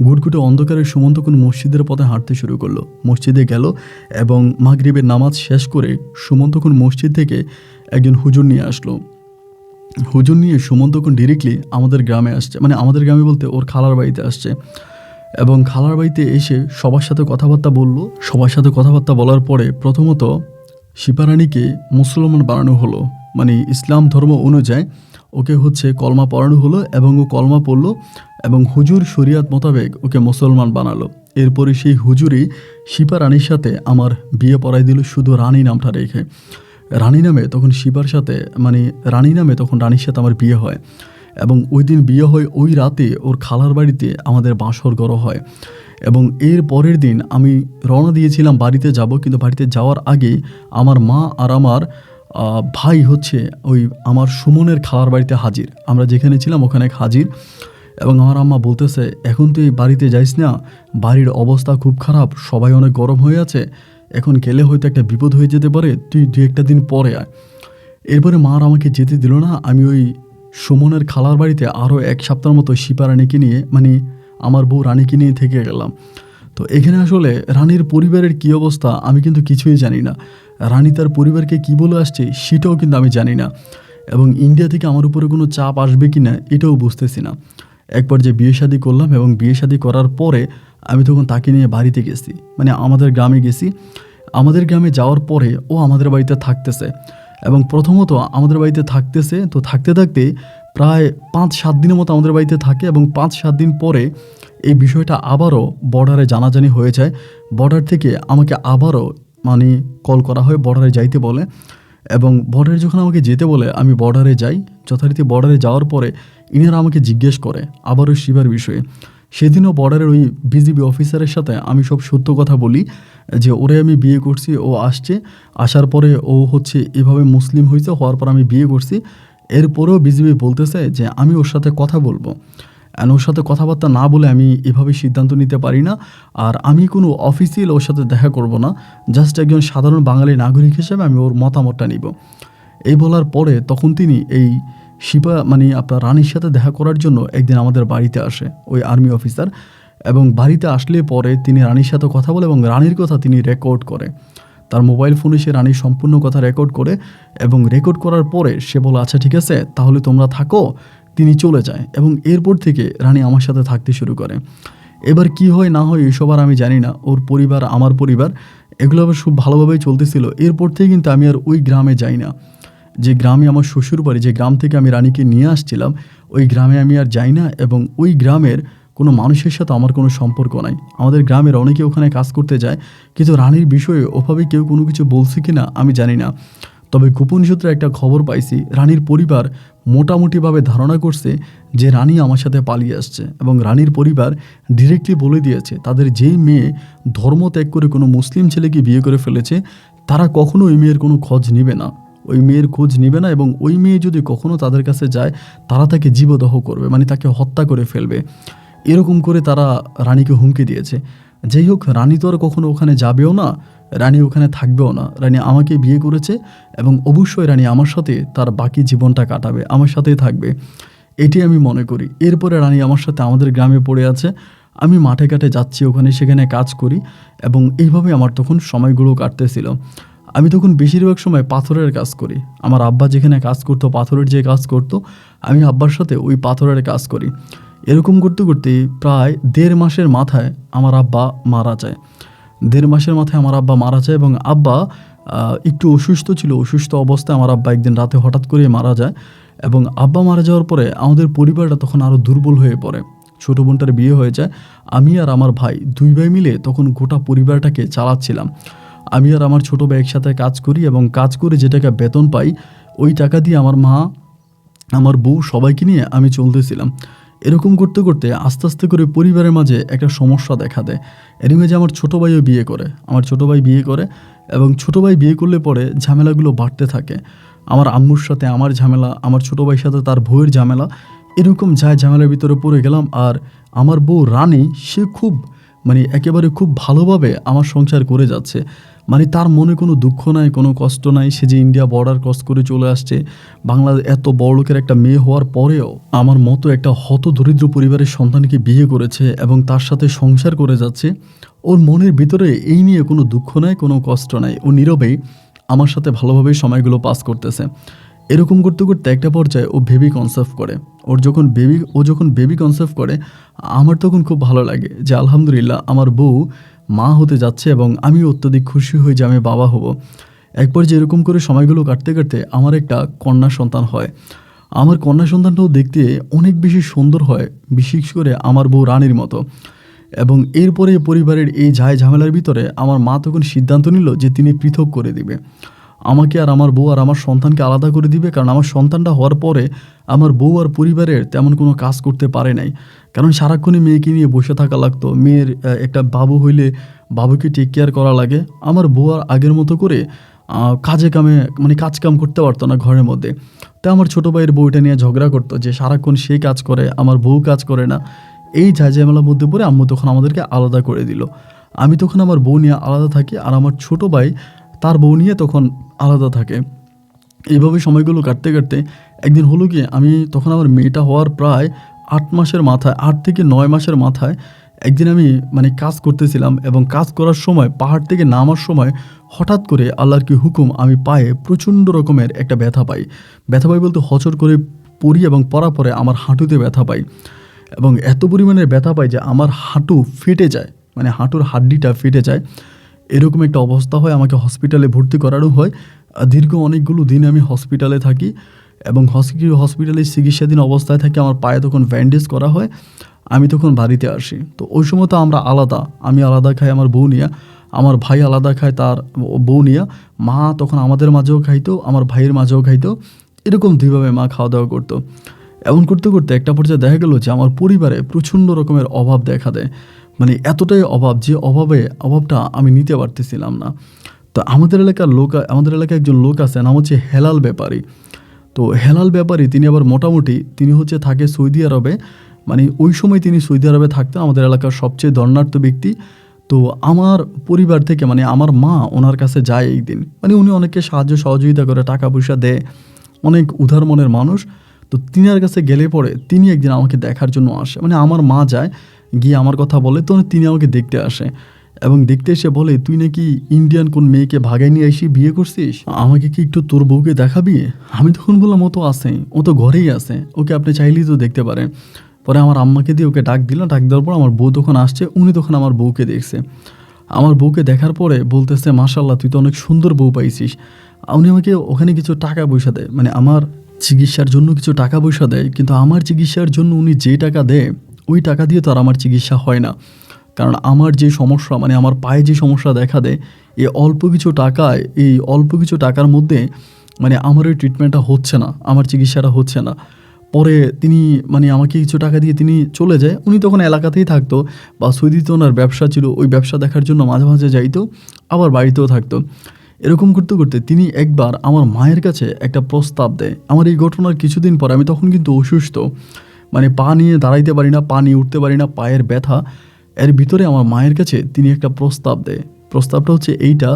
গুটগুটে অন্ধকারে সুমন তখন মসজিদের পথে হাঁটতে শুরু করলো। মসজিদে গেল এবং মাগরিবের নামাজ শেষ করে সুমন তখন মসজিদ থেকে একজন হুজুর নিয়ে আসলো। হুজুর নিয়ে সুমন তখন ডিরেক্টলি আমাদের গ্রামে আসছে, মানে আমাদের গ্রামে বলতে ওর খালার বাড়িতে আসছে। এবং খালার বাড়িতে এসে সবার সাথে কথাবার্তা বলল। সবার সাথে কথাবার্তা বলার পরে প্রথমত শিপারানিকে মুসলমান বানানো হলো, মানে ইসলাম ধর্ম অনুযায়ী ওকে হচ্ছে কলমা পড়ানো হলো এবং ও কলমা পড়লো এবং হুজুর শরিয়াত মোতাবেক ওকে মুসলমান বানালো। এরপরে সেই হুজুরই শিপারানির সাথে আমার বিয়ে পড়াই দিল, শুধু রানী নামটা রেখে। রানী নামে তখন শিবার সাথে, মানে রানী নামে তখন রানীর সাথে আমার বিয়ে হয়। এবং ওই দিন বিয়ে হয়, ওই রাতে ওর খালার বাড়িতে আমাদের বাসর গড় হয়। এবং এর পরের দিন আমি রওনা দিয়েছিলাম বাড়িতে যাব, কিন্তু বাড়িতে যাওয়ার আগে আমার মা আর আমার ভাই হচ্ছে ওই আমার সুমনের খালার বাড়িতে হাজির। আমরা যেখানে ছিলাম ওখানে হাজির। এবং আমার আম্মা বলতেছে এখন তুই বাড়িতে যাইস না, বাড়ির অবস্থা খুব খারাপ, সবাই অনেক গরম হয়ে আছে, এখন গেলে হয়তো একটা বিপদ হয়ে যেতে পারে, তুই দু একটা দিন পরে আয়। এরপরে মা আর আমাকে যেতে দিল না। আমি ওই সুমনের খালার বাড়িতে আরও এক সপ্তাহের মতো শিপারানিকে নিয়ে, মানে আমার বউ রানীকে নিয়ে থেকে গেলাম। তো এখানে আসলে রানীর পরিবারের কী অবস্থা আমি কিন্তু কিছুই জানি না। রানী তার পরিবারকে কী বলে আসছে সেটাও কিন্তু আমি জানি না। এবং ইন্ডিয়া থেকে আমার উপরে কোনো চাপ আসবে কি না এটাও বুঝতেছি না। একবার যে বিয়ে শাদী করলাম এবং বিয়ে শাদী করার পরে আমি তখন তাকে নিয়ে বাড়িতে গেছি, মানে আমাদের গ্রামে গেছি। আমাদের গ্রামে যাওয়ার পরে ও আমাদের বাড়িতে থাকতেছে এবং প্রথমত আমাদের বাড়িতে থাকতেছে। তো থাকতে থাকতে প্রায় 5-7 দিনের মতো আমাদের বাড়িতে থাকে এবং 5-7 দিন পরে এই বিষয়টা আবারও বর্ডারে জানাজানি হয়ে যায়। বর্ডার থেকে আমাকে আবারও মানে কল করা হয়, বর্ডারে যাইতে বলে। এবং বর্ডারে যখন আমাকে যেতে বলে আমি বর্ডারে যাই। যথারীতি বর্ডারে যাওয়ার পরে ইনারা আমাকে জিজ্ঞেস করে আবারও শিবার বিষয়ে। সেদিনও বর্ডারের ওই বিজিবি অফিসারের সাথে আমি সব সত্য কথা বলি যে ওরে আমি বিয়ে করছি, ও আসছে, আসার পরে ও হচ্ছে এভাবে মুসলিম হয়েছে, হওয়ার পর আমি বিয়ে করছি। এরপরেও বিজিবি বলতেছে যে আমি ওর সাথে কথা বলবো, ওর সাথে কথাবার্তা না বলে আমি এভাবে সিদ্ধান্ত নিতে পারি না, আর আমি কোনো অফিসিয়াল ওর সাথে দেখা করব না, জাস্ট একজন সাধারণ বাঙালি নাগরিক হিসেবে আমি ওর মতামতটা নিব। এই বলার পরে তখন তিনি এই শিপা মানে আপনার রানীর সাথে দেখা করার জন্য একদিন আমাদের বাড়িতে আসে ওই আর্মি অফিসার। এবং বাড়িতে আসলে পরে তিনি রানীর সাথে কথা বলে এবং রানীর কথা তিনি রেকর্ড করে। তার মোবাইল ফোনে সে রানীর সম্পূর্ণ কথা রেকর্ড করে এবং রেকর্ড করার পরে সে বলে আচ্ছা ঠিক আছে তাহলে তোমরা থাকো। তিনি চলে যায় এবং এরপর থেকে রানী আমার সাথে থাকতে শুরু করে। এবার কি হয় না হয় এইসব আর আমি জানি না। ওর পরিবার আমার পরিবার এগুলো আবার খুব ভালোভাবেই চলতেছিল। এরপর থেকে কিন্তু আমি আর ওই গ্রামে যাই না, যে গ্রামে আমার শ্বশুর বাড়ি, যে গ্রাম থেকে আমি রানীকে নিয়ে আসছিলাম ওই গ্রামে আমি আর যাই না। এবং ওই গ্রামের কোনো মানুষের সাথে আমার কোনো সম্পর্ক নাই। আমাদের গ্রামের অনেকে ওখানে কাজ করতে যায়, কিন্তু রানীর বিষয়ে ওভাবে কেউ কোনো কিছু বলছে কি না আমি জানি না। তবে গোপন সূত্রে একটা খবর পাইছি, রানীর পরিবার মোটামুটিভাবে ধারণা করছে যে রানী আমার সাথে পালিয়ে আসছে। এবং রানীর পরিবার ডিরেক্টলি বলে দিয়েছে তাদের যেই মেয়ে ধর্ম ত্যাগ করে কোনো মুসলিম ছেলেকে বিয়ে করে ফেলেছে তারা কখনো ওই মেয়ের কোনো খোঁজ নেবে না, ওই মেয়ের খোঁজ নেবে না। এবং ওই মেয়ে যদি কখনো তাদের কাছে যায় তারা তাকে জীবদাহ করবে, মানে তাকে হত্যা করে ফেলবে। এরকম করে তারা রানীকে হুমকি দিয়েছে। যাই হোক, রানী তো আর কখনো ওখানে যাবেও না, রানী ওখানে থাকবেও না। রানী আমাকে বিয়ে করেছে এবং অবশ্যই রানী আমার সাথে তার বাকি জীবনটা কাটাবে, আমার সাথেই থাকবে, এটি আমি মনে করি। এরপরে রানী আমার সাথে আমাদের গ্রামে পড়ে আছে, আমি মাঠে ঘাটে যাচ্ছি, ওখানে সেখানে কাজ করি এবং এইভাবে আমার তখন সময়গুলো কাটতেছিল। আমি তখন বেশিরভাগ সময় পাথরের কাজ করি। আমার আব্বা যেখানে কাজ করতো, পাথরের যে কাজ করতো, আমি আব্বার সাথে ওই পাথরের কাজ করি। এরকম করতে করতে প্রায় 1.5 মাসের মাথায় আমার আব্বা মারা যায়। 1.5 মাসের মাথায় আমার আব্বা মারা যায় এবং আব্বা একটু অসুস্থ ছিল। অসুস্থ অবস্থায় আমার আব্বা একদিন রাতে হঠাৎ করে মারা যায়। এবং আব্বা মারা যাওয়ার পরে আমাদের পরিবারটা তখন আরও দুর্বল হয়ে পড়ে। ছোটো বোনটার বিয়ে হয়ে যায়। আমি আর আমার ভাই 2 ভাই মিলে তখন গোটা পরিবারটাকে চালাচ্ছিলাম। আমি আর আমার ছোটো ভাই একসাথে কাজ করি এবং কাজ করে যে টাকা বেতন পাই ওই টাকা দিয়ে আমার মা, আমার বউ সবাইকে নিয়ে আমি চলতেছিলাম। এরকম করতে করতে আস্তে আস্তে করে পরিবারের মাঝে একটা সমস্যা দেখা দেয়। এর মাঝে আমার ছোটো ভাইও বিয়ে করে, আমার ছোটো ভাই বিয়ে করে, এবং ছোটো ভাই বিয়ে করলে পরে ঝামেলাগুলো বাড়তে থাকে। আমার আম্মুর সাথে আমার ঝামেলা, আমার ছোটো ভাইয়ের সাথে তার বউয়ের ঝামেলা, এরকম যায় ঝামেলার ভিতরে পড়ে গেলাম। আর আমার বউ রানী, সে খুব একেবারে খুব ভালোভাবে আমার সংসার করে যাচ্ছে। তার মনে কোনো দুঃখ নাই, কোনো কষ্ট নাই। সে যে ইন্ডিয়া বর্ডার ক্রস করে চলে আসছে, বাংলাদেশ এত বড় লোকের একটা মেয়ে হওয়ার পরেও আমার মতো একটা হতদরিদ্র পরিবারের সন্তানকে বিয়ে করেছে এবং তার সাথে সংসার করে যাচ্ছে। ওর মনের ভিতরে এই নিয়ে কোনো দুঃখ নাই, কোনো কষ্ট নাই। ও নীরবেই আমার সাথে ভালোভাবেই সময়গুলো পাস করতেছে। এরকম করতে করতে একটা পর্যায়ে ও বেবি কনসেপ্ট করে। ও যখন বেবি কনসেপ্ট করে, আমার তখন খুব ভালো লাগে যে আলহামদুলিল্লাহ আমার বউ মা হতে যাচ্ছে, এবং আমি অত্যধিক খুশি হই যে আমি বাবা হব। একবার যে এরকম করে সময়গুলো কাটতে কাটতে আমার একটা কন্যা সন্তান হয়। আমার কন্যা সন্তানটাও দেখতে অনেক বেশি সুন্দর হয়, বিশেষ করে আমার বউ রানীর মতো। এবং এরপরে পরিবারের এই ঝামেলার ভিতরে আমার মা তখন সিদ্ধান্ত নিল যে তিনি পৃথক করে দিবে আমাকে, আর আমার বউ আর আমার সন্তানকে আলাদা করে দিবে। কারণ আমার সন্তানটা হওয়ার পরে আমার বউ আর পরিবারের তেমন কোনো কাজ করতে পারে নাই, কারণ সারাক্ষণই মেয়েকে নিয়ে বসে থাকা লাগতো। মেয়ের একটা বাবু হইলে বাবুকে টেক কেয়ার করা লাগে। আমার বউ আর আগের মতো করে কাজে কামে কাজ কাম করতে পারতো না ঘরের মধ্যে। তো আমার ছোটো ভাইয়ের বউটা নিয়ে ঝগড়া করতো যে সারাক্ষণ সেই কাজ করে, আমার বউ কাজ করে না। এই ঝামেলার মধ্যে পড়ে আম্মু তখন আমাদেরকে আলাদা করে দিল। আমি তখন আমার বউ নিয়ে আলাদা থাকি, আর আমার ছোটো ভাই তার বউ নিয়ে তখন আলাদা থাকে। এইভাবে সময়গুলো কাটতে কাটতে একদিন হলো কি, আমি তখন আমার মেয়েটা হওয়ার প্রায় 8 মাসের মাথায়, 8 থেকে 9 মাসের মাথায় একদিন আমি কাজ করতেছিলাম, এবং কাজ করার সময় পাহাড় থেকে নামার সময় হঠাৎ করে আল্লাহর কি হুকুম, আমি পায়ে প্রচণ্ড রকমের একটা ব্যথা পাই। ব্যথা পাই বলতে হচর করে পড়ি, এবং পড়ার পরে আমার হাঁটুতে ব্যথা পাই, এবং এত পরিমাণের ব্যথা পাই যে আমার হাঁটু ফেটে যায়, হাঁটুর হাড্ডিটা ফেটে যায়। এরকম একটা অবস্থা হয়, আমাকে হসপিটালে ভর্তি করানো হয়। দীর্ঘ অনেকগুলো দিন আমি হসপিটালে থাকি, এবং হসপিটালে চিকিৎসাধীন অবস্থায় থাকি। আমার পায়ে তখন ব্যান্ডেজ করা হয়। আমি তখন বাড়িতে আসি। তো ওই সময় তো আমরা আলাদা, আমি আলাদা খাই আমার বউ নিয়ে, আমার ভাই আলাদা খায় তার বউ নিয়ে। মা তখন আমাদের মাঝেও খাইতো, আমার ভাইয়ের মাঝেও খাইতো। এরকম দুইভাবে মা খাওয়া দাওয়া করতো। এমন করতে করতে একটা পর্যায়ে দেখা গেল যে আমার পরিবারে প্রচণ্ড রকমের অভাব দেখা দেয়। এতটাই অভাব যে অভাবটা আমি নিতে পারতেছিলাম না। তো আমাদের এলাকায় একজন লোক আছে, নাম হচ্ছে হেলাল ব্যাপারী। তো হেলাল ব্যাপারী তিনি আবার মোটামুটি তিনি থাকে সৌদি আরবে। ওই সময় তিনি সৌদি আরবে থাকতেন, আমাদের এলাকার সবচেয়ে ধনাঢ্য ব্যক্তি। তো আমার পরিবার থেকে আমার মা ওনার কাছে যায় একদিন। উনি অনেককে সাহায্য সহযোগিতা করে, টাকা পয়সা দেয়, অনেক উদার মনের মানুষ। তো তিনার কাছে গেলে পরে তিনি একদিন আমাকে দেখার জন্য আসে। আমার মা যায়, গিয়ে আমার কথা বলে, তো তিনি আমাকে দেখতে আসে, এবং দেখতে এসে বলে, তুই নাকি ইন্ডিয়ান কোন মেয়েকে ভাগাই নিয়ে এসে বিয়ে করছিস, আমাকে কি একটু তোর বউকে দেখাবি? আমি তখন বললাম, ও তো আছে, ও তো ঘরেই আছে, ওকে আপনি চাইলেই তো দেখতে পারেন। পরে আমার আম্মাকে দিয়ে ওকে ডাক দিলাম। ডাক দেওয়ার পর আমার বউ তখন আসছে। উনি তখন আমার বউকে দেখছে। আমার বউকে দেখার পরে বলতেছে, মাশাআল্লাহ তুই তো অনেক সুন্দর বউ পাইছিস। উনি আমাকে ওখানে কিছু টাকা পয়সা দেয়, আমার চিকিৎসার জন্য কিছু টাকা পয়সা দেয়। কিন্তু আমার চিকিৎসার জন্য উনি যে টাকা দেয়, ওই টাকা দিয়ে তো আর আমার চিকিৎসা হয় না। কারণ আমার যে সমস্যা, আমার পায়ে যে সমস্যা দেখা দেয়, এই অল্প কিছু টাকার মধ্যে আমার ওই ট্রিটমেন্টটা হচ্ছে না, আমার চিকিৎসাটা হচ্ছে না। পরে তিনি আমাকে কিছু টাকা দিয়ে তিনি চলে যায়। উনি তখন এলাকাতেই থাকতো, বা সৌদিতে ওনার ব্যবসা ছিল, ওই ব্যবসা দেখার জন্য মাঝে মাঝে যাইতো, আবার বাড়িতেও থাকতো। এরকম করতে করতে তিনি একবার আমার মায়ের কাছে একটা প্রস্তাব দেয়। আমার এই ঘটনার কিছুদিন পর, আমি তখন কিন্তু অসুস্থ, পা নিয়ে দাঁড়াইতে পারি না, পা নিয়ে উঠতে পারি না, পায়ের ব্যথা। এর ভিতরে আমার মায়ের কাছে তিনি একটা প্রস্তাব দেয়। প্রস্তাবটা হচ্ছে এইটা,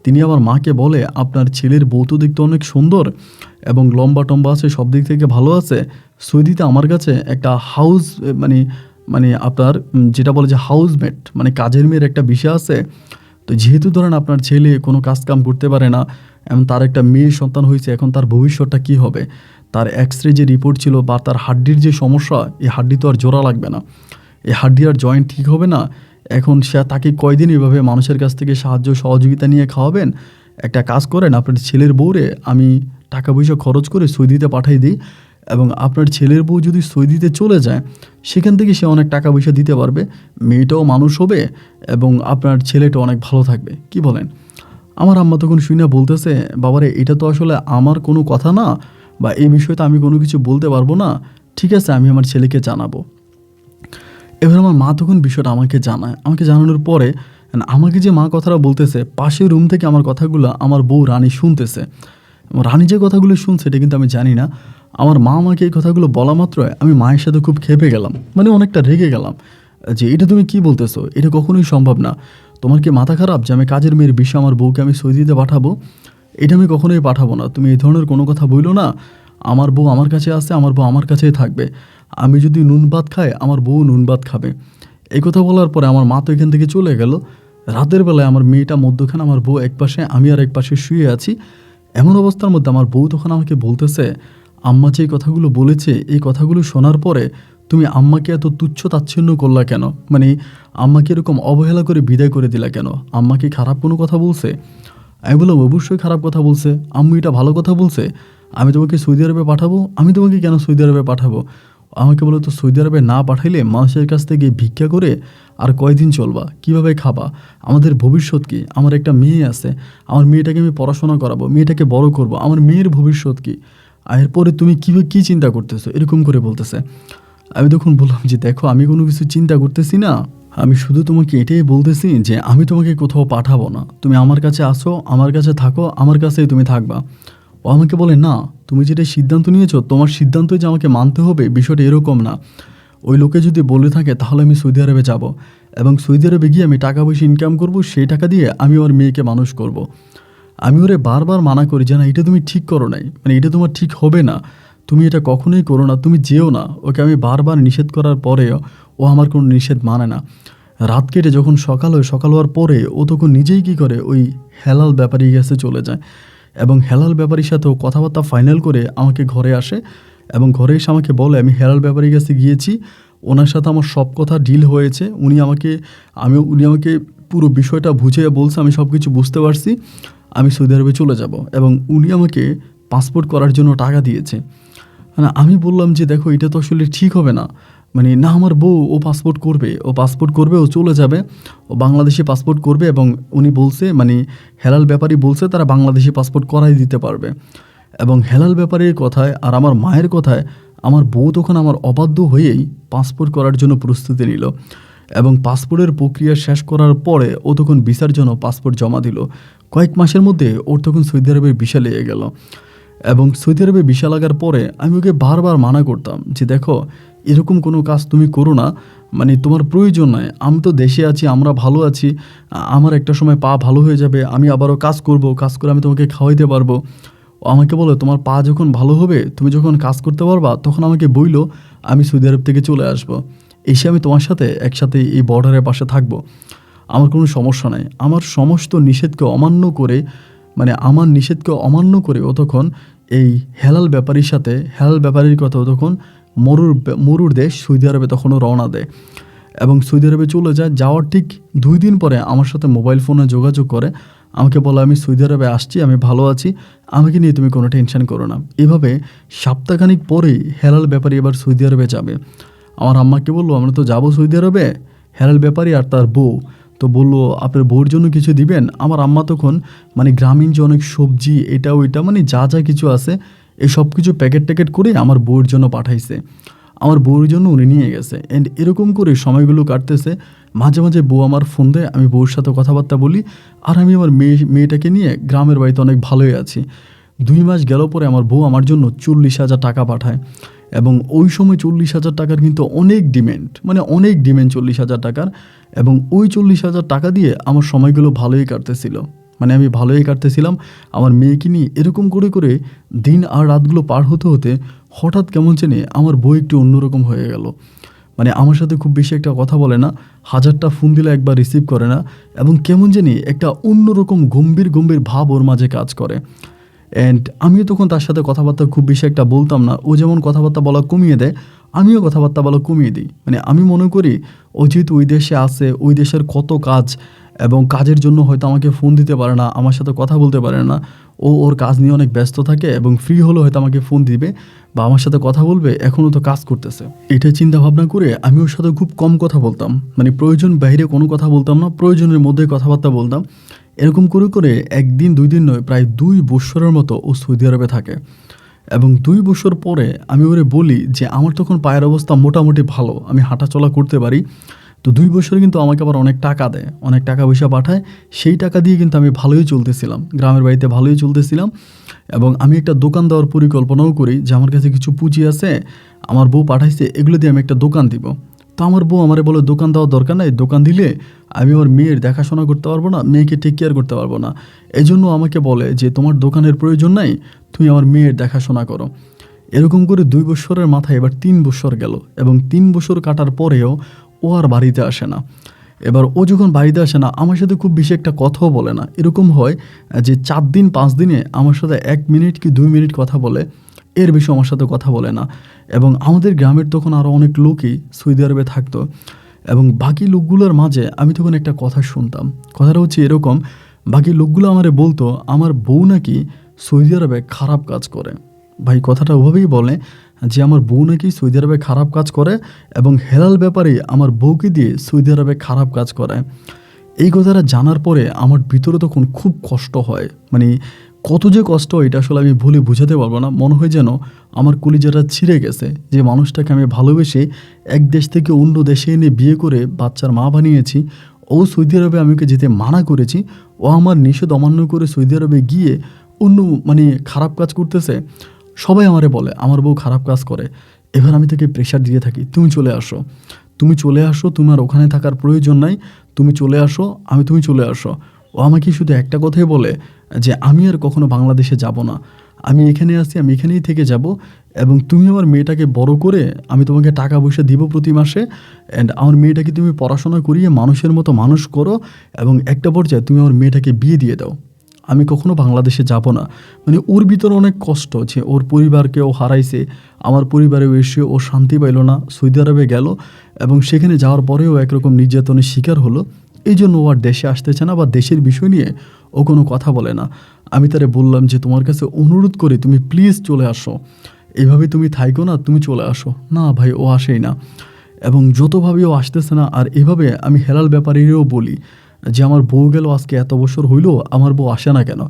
তিনি আমার মাকে বলে, আপনার ছেলের বউ তো দেখতে অনেক সুন্দর এবং লম্বা টম্বা আছে, সব দিক থেকে ভালো আছে। সৌদিতে আমার কাছে একটা হাউস আপনার যেটা বলে যে হাউসমেট, কাজের মেয়ের একটা বিষয় আছে। তো যেহেতু ধরেন আপনার ছেলে কোনো কাজ কাম করতে পারে না, এবং তার একটা মেয়ে সন্তান হয়েছে, এখন তার ভবিষ্যৎটা কী হবে? তার এক্সরে যে রিপোর্ট ছিল, বা তার হাড্ডির যে সমস্যা, এই হাড্ডি তো আর জোড়া লাগবে না, এই হাড্ডি আর জয়েন্ট ঠিক হবে না। এখন তাকে কয়দিন এভাবে মানুষের কাছ থেকে সাহায্য সহযোগিতা নিয়ে খাওয়াবেন? একটা কাজ করেন, আপনার ছেলের বউরে আমি টাকা পয়সা খরচ করে সৌদিতে পাঠিয়ে দিই, এবং আপনার ছেলের বউ যদি সৌদিতে চলে যায়, সেখান থেকে সে অনেক টাকা পয়সা দিতে পারবে, মেয়েটাও মানুষ হবে, এবং আপনার ছেলেটাও অনেক ভালো থাকবে। কি বলেন? আমার আম্মা তখন শুনে বলতেছে, বাবারে এটা তো আসলে আমার কোনো কথা না, বা এই বিষয়ে তো আমি কোনো কিছু বলতে পারবো না, ঠিক আছে আমি আমার ছেলেকে জানাবো। এবার আমার মা তখন বিষয়টা আমাকে জানায়। আমাকে জানানোর পরে আমাকে যে মা কথাটা বলতেছে, পাশের রুম থেকে আমার কথাগুলো আমার বউ রানী শুনতেছে। রানী যে কথাগুলো শুনছে এটা কিন্তু আমি জানি না। আমার মা আমাকে এই কথাগুলো বলা মাত্র আমি মায়ের সাথে খুব ক্ষেপে গেলাম, মানে অনেকটা রেগে গেলাম যে এটা তুমি কি বলতেছো, এটা কখনোই সম্ভব না। তোমার কি মাথা খারাপ যে আমি কাজের মেয়ের বিষয়ে আমার বউকে আমি সৌদিতে পাঠাবো? এটা আমি কখনোই পাঠাবো না, তুমি এই ধরনের কোনো কথা বইলো না। আমার বউ আমার কাছে আছে, আমার বউ আমার কাছেই থাকবে। আমি যদি নুন ভাত খাই, আমার বউ নুন ভাত খাবে। এই কথা বলার পরে আমার মা তো এখান থেকে চলে গেল। রাতের বেলায় আমার মেয়েটা মধ্যখানে, আমার বউ এক পাশে, আমি আর এক পাশে শুয়ে আছি। এমন অবস্থার মধ্যে আমার বউ তখন আমাকে বলতেছে, আম্মা যে এই কথাগুলো বলেছে, এই কথাগুলো শোনার পরে তুমি আম্মাকে এত তুচ্ছ তাচ্ছিন্ন করলা কেন? মানে আম্মাকে এরকম অবহেলা করে বিদায় করে দিলা কেন? আম্মা কি খারাপ কোনো কথা বলছে? আমি বললাম, অবশ্যই খারাপ কথা বলছে। আম্মু এটা ভালো কথা বলছে, আমি তোমাকে সৌদি আরবে পাঠাবো। আমি তোমাকে কেন সৌদি আরবে পাঠাবো? আমাকে বলো তো, সৌদি আরবে না পাঠাইলে মানুষের কাছ থেকে ভিক্ষা করে আর কয়দিন চলবা? কিভাবে খাবা? আমাদের ভবিষ্যৎ কি? আমার একটা মেয়ে আছে, আমার মেয়েটাকে আমি পড়াশোনা করাবো, মেয়েটাকে বড় করব, আমার মেয়ের ভবিষ্যৎ কি? আর এরপরে তুমি কীভাবে কী চিন্তা করতেছো? এরকম করে বলতেছে। আমি তখন বললাম যে দেখো, আমি কোনো কিছু চিন্তা করতেছি না, আমি শুধু তোমাকে এটাই বলতেছি যে আমি তোমাকে কোথাও পাঠাবো না। তুমি আমার কাছে আসো, আমার কাছে থাকো, আমার কাছেই তুমি থাকবা। ও আমাকে বলে, না তুমি যেটা সিদ্ধান্ত নিয়েছো, তোমার সিদ্ধান্তই যে আমাকে মানতে হবে, বিষয়টা এরকম না। ওই লোকে যদি বলে থাকে তাহলে আমি সৌদি আরবে যাব, এবং সৌদি আরবে গিয়ে আমি টাকা পয়সা ইনকাম করব, সেই টাকা দিয়ে আমি ওর মেয়েকে মানুষ করব। আমি ওরে বারবার মানা করি যে না, এটা তুমি ঠিক করো নাই, মানে এটা তোমার ঠিক হবে না, তুমি এটা কখনোই করো না, তুমি যেও না। ওকে আমি বারবার নিষেধ করার পরেও ও আমার কোনো নিষেধ মানে না। রাত কেটে যখন সকাল হয়, সকাল হওয়ার পরে ও তখন নিজেই কী করে, ওই হেলাল ব্যাপারীর কাছে চলে যায়, এবং হেলাল ব্যাপারীর সাথেও কথাবার্তা ফাইনাল করে আমাকে ঘরে আসে, এবং ঘরে এসে আমাকে বলে আমি হেলাল ব্যাপারীর কাছে গিয়েছি, ওনার সাথে আমার সব কথা ডিল হয়েছে, উনি আমাকে পুরো বিষয়টা বুঝিয়ে বলছে, আমি সব কিছু বুঝতে পারছি, আমি সৌদি আরবে চলে যাব, এবং উনি আমাকে পাসপোর্ট করার জন্য টাকা দিয়েছে। মানে আমি বললাম যে দেখো, এটা তো আসলে ঠিক হবে না। মানে না, আমার বউ ও পাসপোর্ট করবে, ও চলে যাবে, ও বাংলাদেশি পাসপোর্ট করবে, এবং উনি বলছে, মানে হেলাল ব্যাপারী বলছে তারা বাংলাদেশি পাসপোর্ট করাই দিতে পারবে। এবং হেলাল ব্যাপারীর কথায় আর আমার মায়ের কথায় আমার বউ তখন আমার অবাধ্য হয়েই পাসপোর্ট করার জন্য প্রস্তুতি নিল, এবং পাসপোর্টের প্রক্রিয়া শেষ করার পরে ও তখন ভিসার জন্য পাসপোর্ট জমা দিল। কয়েক মাসের মধ্যে ওর তখন সৌদি আরবের ভিসা লেগে গেল। এবং সৌদি আরবে ভিসা লাগার পরে আমি ওকে বারবার মানা করতাম যে দেখো, এরকম কোনো কাজ তুমি করো না, মানে তোমার প্রয়োজন নয়, আমি তো দেশে আছি, আমরা ভালো আছি, আমার একটা সময় পা ভালো হয়ে যাবে, আমি আবারও কাজ করব, কাজ করে আমি তোমাকে খাওয়াইতে পারবো। ও আমাকে বলে, তোমার পা যখন ভালো হবে, তুমি যখন কাজ করতে পারবা, তখন আমাকে বইলো, আমি সৌদি আরব থেকে চলে আসব, এসে আমি তোমার সাথে একসাথে এই বর্ডারের পাশে থাকবো, আমার কোনো সমস্যা নাই। আমার সমস্ত নিষেধকে অমান্য করে, মানে আমার নিষেধকে অমান্য করে ও তখন এই হেলাল ব্যাপারীর কথা ও তখন মরুর দেশ সৌদি আরবে তখনও রওনা দেয়, এবং সৌদি আরবে চলে যায়। যাওয়ার ঠিক 2 দিন পরে আমার সাথে মোবাইল ফোনে যোগাযোগ করে, আমাকে বলে আমি সৌদি আরবে আসছি, আমি ভালো আছি, আমাকে নিয়ে তুমি কোনো টেনশন করো না। এভাবে সপ্তাহখানিক পরেই হেলাল ব্যাপারী এবার সৌদি আরবে যাবে। আমার আম্মাকে বললো, আমরা তো যাবো সৌদি আরবে, হেলাল ব্যাপারী আর তার বউ তো বললো, আপনার বউর জন্য কিছু দিবেন? আমার আম্মা তখন, মানে গ্রামীণ যে অনেক সবজি, এটা ওইটা, মানে যা যা কিছু আছে এই সব কিছু প্যাকেট করে আমার বউর জন্য পাঠাইছে, আমার বউর জন্য উনি নিয়ে গেছে। অ্যান্ড এরকম করে সময়গুলো কাটতেছে। মাঝে মাঝে বউ আমার ফোন দেয়, আমি বউর সাথে কথাবার্তা বলি, আর আমি আমার মেয়েটাকে নিয়ে গ্রামের বাড়িতে অনেক ভালোই আছি। 2 মাস গেল পরে আমার বউ আমার জন্য 40,000 টাকা পাঠায়, এবং ওই সময় 40,000 টাকার কিন্তু অনেক ডিমান্ড, মানে অনেক ডিমান্ড 40,000 টাকার। এবং ওই 40,000 টাকা দিয়ে আমার সময়গুলো ভালোই কাটতেছিল, মানে আমি ভালোই কাটতেছিলাম আমার মেয়েকে নিয়ে। এরকম করে করে দিন আর রাতগুলো পার হতে হতে হঠাৎ কেমন জানি আমার বউ একটু অন্যরকম হয়ে গেল। মানে আমার সাথে খুব বেশি একটা কথা বলে না, 1000টা ফোন দিলে একবার রিসিভ করে না, এবং কেমন জানি একটা অন্যরকম গম্ভীর গম্ভীর ভাব ওর মাঝে কাজ করে। অ্যান্ড আমিও তখন তার সাথে কথাবার্তা খুব বেশি একটা বলতাম না। ও যেমন কথাবার্তা বলা কমিয়ে দেয়, আমিও কথাবার্তা বলা কমিয়ে দিই। মানে আমি মনে করি ও যেহেতু ওই দেশে আছে, ওই দেশের কত কাজ, এবং কাজের জন্য হয়তো আমাকে ফোন দিতে পারে না, আমার সাথে কথা বলতে পারে না, ও ওর কাজ নিয়ে অনেক ব্যস্ত থাকে, এবং ফ্রি হলে হয়তো আমাকে ফোন দিবে বা আমার সাথে কথা বলবে, এখনও তো কাজ করতেছে। এটা চিন্তা ভাবনা করে আমি ওর সাথে খুব কম কথা বলতাম, মানে প্রয়োজন বাইরে কোনো কথা বলতাম না, প্রয়োজনের মধ্যে কথাবার্তা বলতাম। এরকম করে করে একদিন 2 দিন নয়, প্রায় 2 বৎসরের মতো ও সৌদি আরবে থাকে। এবং 2 বছর পরে আমি ওরে বলি যে আমার তখন পায়ের অবস্থা মোটামুটি ভালো, আমি হাঁটাচলা করতে পারি। তো 2 বছরে কিন্তু আমাকে আবার অনেক টাকা দেয়, অনেক টাকা পয়সা পাঠায়। সেই টাকা দিয়ে কিন্তু আমি ভালোই চলতেছিলাম, গ্রামের বাড়িতে ভালোই চলতেছিলাম। এবং আমি একটা দোকান দেওয়ার পরিকল্পনাও করি যে আমার কাছে কিছু পুঁজি আছে, আমার বউ পাঠাইছে, এগুলো দিয়ে আমি একটা দোকান দিব। তো আমার বউ আমারে বলে দোকান দেওয়ার দরকার নাই, দোকান দিলে আমি আমার মেয়ের দেখাশোনা করতে পারবো না, মেয়েকে টেক কেয়ার করতে পারবো না। এই জন্য আমাকে বলে যে তোমার দোকানের প্রয়োজন নাই, তুমি আমার মেয়ের দেখাশোনা করো। এরকম করে 2 বছরের মাথায় এবার 3 বছর গেল, এবং 3 বছর কাটার পরেও ও আর বাড়িতে আসে না। এবার ও যখন বাড়িতে আসে না, আমার সাথে খুব বেশি একটা কথাও বলে না। এরকম হয় যে 4 দিন 5 দিনে আমার সাথে 1 মিনিট কি 2 মিনিট কথা বলে, এর বেশি আমার সাথে কথা বলে না। এবং আমাদের গ্রামের তখন আরও অনেক লোকই সৌদি আরবে থাকতো, এবং বাকি লোকগুলোর মাঝে আমি তখন একটা কথা শুনতাম। কথাটা হচ্ছে এরকম, বাকি লোকগুলো আমারে বলতো আমার বউ নাকি সৌদি আরবে খারাপ কাজ করে। ভাই কথাটা ওভাবেই বলে যে আমার বউ নাকি সৌদি আরবে খারাপ কাজ করে, এবং হেলাল ব্যাপারে আমার বউকে দিয়ে সৌদি আরবে খারাপ কাজ করায়। এই কথাটা জানার পরে আমার ভিতরে তখন খুব কষ্ট হয়, মানে কত যে কষ্ট এটা আসলে আমি বলে বোঝাতে পারবো না। মনে হয় যেন আমার কলিজাটা ছিঁড়ে গেছে, যে মানুষটাকে আমি ভালোবেসে এক দেশ থেকে অন্য দেশে এনে বিয়ে করে বাচ্চার মা বানিয়েছি, ও সৌদি আরবে আমি ওকে যেতে মানা করেছি, ও আমার নিষেধ অমান্য করে সৌদি আরবে গিয়ে অন্য মানে খারাপ কাজ করতেছে। সবাই আমারে বলে আমার বউ খারাপ কাজ করে। এবার আমি তাকে প্রেশার দিয়ে থাকি, তুমি চলে আসো, তুমি চলে আসো, তোমার ওখানে থাকার প্রয়োজন নাই, তুমি চলে আসো, তুমি চলে আসো। ও আমাকে শুধু একটা কথাই বলে যে আমি আর কখনো বাংলাদেশে যাব না, আমি এখানে আছি, আমি এখানেই থেকে যাব, এবং তুমি আমার মেয়েটাকে বড় করে আমি তোমাকে টাকা পয়সা দিব প্রতি মাসে, অ্যান্ড আমার মেয়েটাকে তুমি পড়াশোনা করিয়ে মানুষের মতো মানুষ করো, এবং একটা পর্যায়ে তুমি আমার মেয়েটাকে বিয়ে দিয়ে দাও, আমি কখনো বাংলাদেশে যাব না। মানে ওর ভিতরে অনেক কষ্ট, যে ওর পরিবারকে ও হারাইছে, আমার পরিবারেও এসে ও শান্তি পাইল না, সৌদি আরবে গেল, এবং সেখানে যাওয়ার পরেও একরকম নির্যাতনের শিকার হলো। এই জন্য ও আর দেশে আসতেছে না, বা দেশের বিষয় নিয়ে ও কোনো কথা বলে না। আমি তারে বললাম যে তোমার কাছে অনুরোধ করি তুমি প্লিজ চলে আসো, এভাবে তুমি থাইকো না, তুমি চলে আসো। না ভাই, ও আসেই না, এবং যতভাবে ও আসতেছে না। আর এভাবে আমি হেলাল ব্যাপারীরও বলি যে আমার বউ গেল আজকে এত বছর হইলো, আমার বউ আসে না কেন?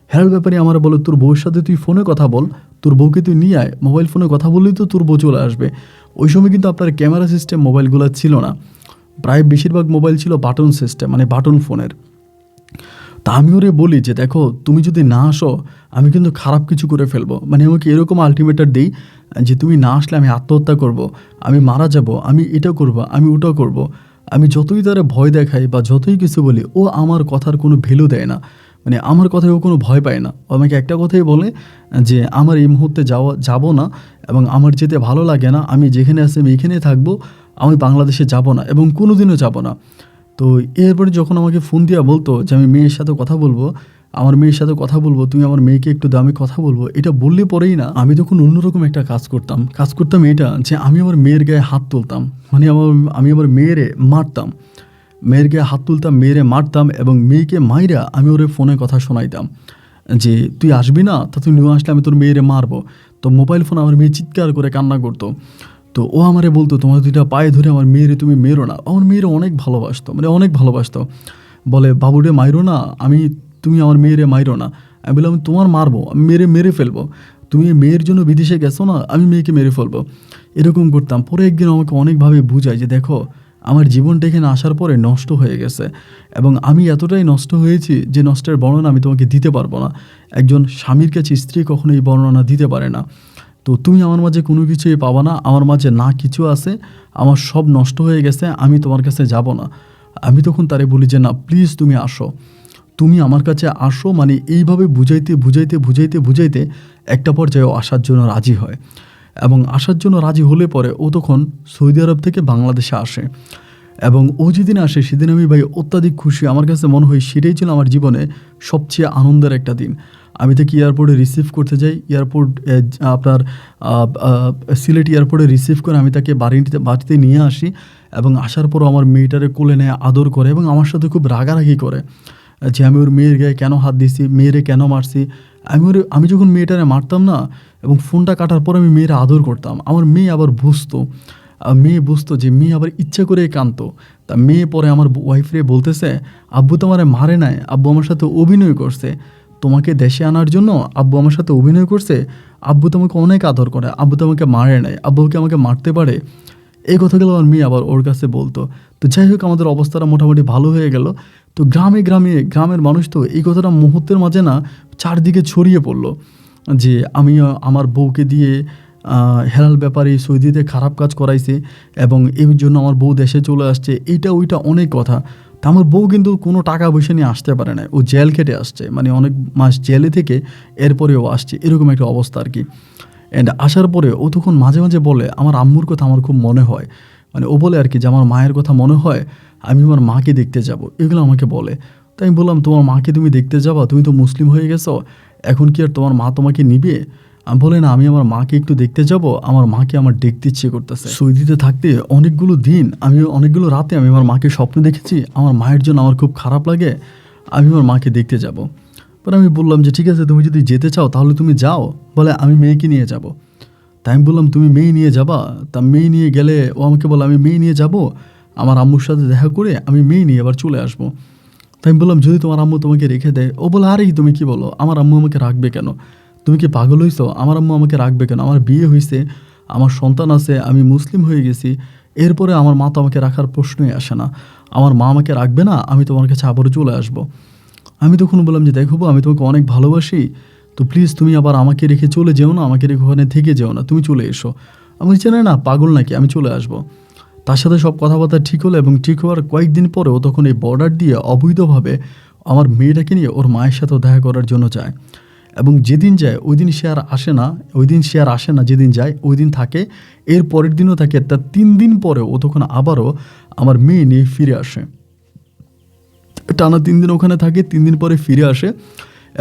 হেলাল ব্যাপারী আমার বলে তোর বউর সাথে তুই ফোনে কথা বল, তোর বউকে তুই নিয়ে আয়, মোবাইল ফোনে কথা বললেই তো তোর বউ চলে আসবে। ওই সময় কিন্তু আপনার ক্যামেরা সিস্টেম মোবাইলগুলো ছিল না, প্রায় বেশিরভাগ মোবাইল ছিল বাটন সিস্টেম, মানে বাটন ফোনের। তা আমি ওরে বলি যে দেখো তুমি যদি না আসো আমি কিন্তু খারাপ কিছু করে ফেলবো, মানে আমাকে এরকম আলটিমেটার দিই যে তুমি না আসলে আমি আত্মহত্যা করব, আমি মারা যাব, আমি এটা করব, আমি ওটা করব। আমি যতই তারা ভয় দেখাই বা যতই কিছু বলি, ও আমার কথার কোনো ভ্যালু দেয় না, মানে আমার কথায় ও কোনো ভয় পায় না। ও আমাকে একটা কথাই বলে যে আমার এই মুহূর্তে যাব না, এবং আমার যেতে ভালো লাগে না, আমি যেখানে আছি আমি এখানেই থাকবো, আমি বাংলাদেশে যাব না এবং কোনো দিনও যাব না। তো এরপরে যখন আমাকে ফোন দিয়া বলতো যে আমি মেয়ের সাথে কথা বলবো, আমার মেয়ের সাথে কথা বলবো, তুমি আমার মেয়েকে একটু দাও, আমি কথা বলবো, এটা বললে পরেই না আমি তখন অন্যরকম একটা কাজ করতাম এটা যে আমি আমার মেয়ের গায়ে হাত তুলতাম, মানে আমি আমার মেয়েরে মারতাম, মেয়ের গায়ে হাত তুলতাম, মেয়েরে মারতাম, এবং মেয়েকে মাইরা আমি ওরে ফোনে কথা শোনাইতাম যে তুই আসবি না, তা তুই নিয়ে আসলে আমি তোর মেয়েরে মারবো। তো মোবাইল ফোন আমার মেয়ে চিৎকার করে কান্না করতো। তো ও আমারে বলতো তোমার দুইটা পায়ে ধরে আমার মেয়েরে তুমি মেরো না। আমার মেয়েরে অনেক ভালোবাসতো, মানে অনেক ভালোবাসতো, বলে বাবুরে মাইরো না, তুমি আমার মেয়েরে মাইরো না। আমি বললাম আমি তোমার মারবো, আমি মেরে ফেলবো, তুমি মেয়ের জন্য বিদেশে গেছো না, আমি মেয়েকে মেরে ফেলবো। এরকম করতাম। পরে একদিন আমাকে অনেকভাবে বুঝায় যে দেখো আমার জীবনটা এখানে আসার পরে নষ্ট হয়ে গেছে, এবং আমি এতটাই নষ্ট হয়েছি যে নষ্টের বর্ণনা আমি তোমাকে দিতে পারবো না। একজন স্বামীর কাছে স্ত্রী কখনো এই বর্ণনা দিতে পারে না। তো তুমি আমার মাঝে কোনো কিছুই পাবা না, আমার মাঝে না কিছু আছে, আমার সব নষ্ট হয়ে গেছে, আমি তোমার কাছে যাব না। আমি তখন তারে বলি যে না প্লিজ তুমি আসো, তুমি আমার কাছে আসো, মানে এইভাবে বুঝাইতে একটা পর্যায়ে ও আসার জন্য রাজি হয়। এবং আসার জন্য রাজি হলে পরে ও তখন সৌদি আরব থেকে বাংলাদেশে আসে, এবং ও যেদিন আসে সেদিন আমি ভাই অত্যাধিক খুশি। আমার কাছে মনে হয় সেটাই ছিল আমার জীবনে সবচেয়ে আনন্দের একটা দিন। আমি তাকে এয়ারপোর্টে রিসিভ করতে যাই, আপনার সিলেট এয়ারপোর্টে রিসিভ করে আমি তাকে বাড়িতে নিয়ে আসি, এবং আসার পরও আমার মেয়েটারে কোলে নেয়, আদর করে, এবং আমার সাথে খুব রাগারাগি করে যে আমি ওর মেয়ের গায়ে কেন হাত দিছি, মেয়েরে কেন মারছি। আমি যখন মেয়েটারে মারতাম না, এবং ফোনটা কাটার পর আমি মেয়েরা আদর করতাম, আমার মেয়ে আবার বুঝতো যে মেয়ে আবার ইচ্ছা করে কাঁদতো। তা মেয়ে পরে আমার ওয়াইফরে বলতেছে, আব্বু তো আমারে মারে নাই, আব্বু আমার সাথে অভিনয় করছে, তোমাকে দেশে আনার জন্য আব্বু আমার সাথে অভিনয় করছে, আব্বু তোমাকে অনেক আদর করে, আব্বু তোমাকে মারে নাই, আব্বুকে আমাকে মারতে পারে। এই কথাগুলো আমার মেয়ে আবার ওর কাছে বলতো। তো যাই হোক, আমাদের অবস্থাটা মোটামুটি ভালো হয়ে গেল। তো গ্রামে গ্রামে গ্রামের মানুষ তো এই কথাটা মুহূর্তের মাঝে না চারদিকে ছড়িয়ে পড়লো যে আমি আমার বউকে দিয়ে হেলাল ব্যাপারে সৌদিতে খারাপ কাজ করাইছে এবং এই জন্য আমার বউ দেশে চলে আসছে, এইটা ওইটা অনেক কথা। তা আমার বউ কিন্তু কোনো টাকা পয়সা নিয়ে আসতে পারে না, ও জেল খেটে আসছে, মানে অনেক মাস জেলে থেকে এরপরে ও আসছে, এরকম একটা অবস্থা আর কি। অ্যান্ড আসার পরে ও তখন মাঝে মাঝে বলে আমার আম্মুর কথা আমার খুব মনে হয়, মানে ও বলে আর কি যে আমার মায়ের কথা মনে হয়, আমি আমার মাকে দেখতে যাব, এগুলো আমাকে বলে। তাই আমি বললাম তোমার মাকে তুমি দেখতে যাবা, তুমি তো মুসলিম হয়ে গেছো, এখন কি আর তোমার মা তোমাকে নিবে? আমি বলে না, আমি আমার মাকে একটু দেখতে যাব, আমার মাকে আমার দেখতে ইচ্ছে করতেছে। সৌদিতে থাকতে অনেকগুলো দিন, আমি অনেকগুলো রাতে আমি আমার মাকে স্বপ্ন দেখেছি, আমার মায়ের জন্য আমার খুব খারাপ লাগে, আমি আমার মাকে দেখতে যাব। পরে আমি বললাম যে ঠিক আছে, তুমি যদি যেতে চাও তাহলে তুমি যাও। বলে আমি মেয়েকে নিয়ে যাব। তাই আমি বললাম তুমি মেয়ে নিয়ে যাবা? তা মেয়ে নিয়ে গেলে ও আমাকে বলে আমি মেয়ে নিয়ে যাব, আমার আম্মুর সাথে দেখা করে আমি মেয়ে নিয়ে আবার চলে আসবো। তাই আমি বললাম যদি তোমার আম্মু তোমাকে রেখে দেয়? ও বলে আরে তুমি কি বলো, আমার আম্মু আমাকে রাখবে কেন? তুমি কি পাগল হইছো? আমার আম্মু আমাকে রাখবে কেন? আমার বিয়ে হয়েছে, আমার সন্তান আছে, আমি মুসলিম হয়ে গেছি, এরপরে আমার মা তো আমাকে রাখার প্রশ্নই আসে না। আমার মা আমাকে রাখবে না, আমি তোমার কাছে আবারও চলে আসবো। আমি তখন বললাম যে দেখো আমি তোমাকে অনেক ভালোবাসি, তো প্লিজ তুমি আবার আমাকে রেখে চলে যেও না, আমাকে রেখে ওখানে থেকে যেও না, তুমি চলে এসো। আমি জানি না পাগল নাকি, আমি চলে আসবো। তার সাথে সব কথাবার্তা ঠিক হলো এবং ঠিক হওয়ার কয়েকদিন পরেও তখন এই বর্ডার দিয়ে অবৈধভাবে আমার মেয়েটাকে নিয়ে ওর মায়ের সাথেও দেখা করার জন্য যায়। এবং যেদিন যায় ওই দিন সে আর আসে না, যেদিন যায় ওই দিন থাকে, এর পরের দিনও থাকে, তার 3 দিন পরেও ও তখন আবারও আমার মেয়ে নিয়ে ফিরে আসে। টানা 3 দিন ওখানে থাকে, 3 দিন পরে ফিরে আসে।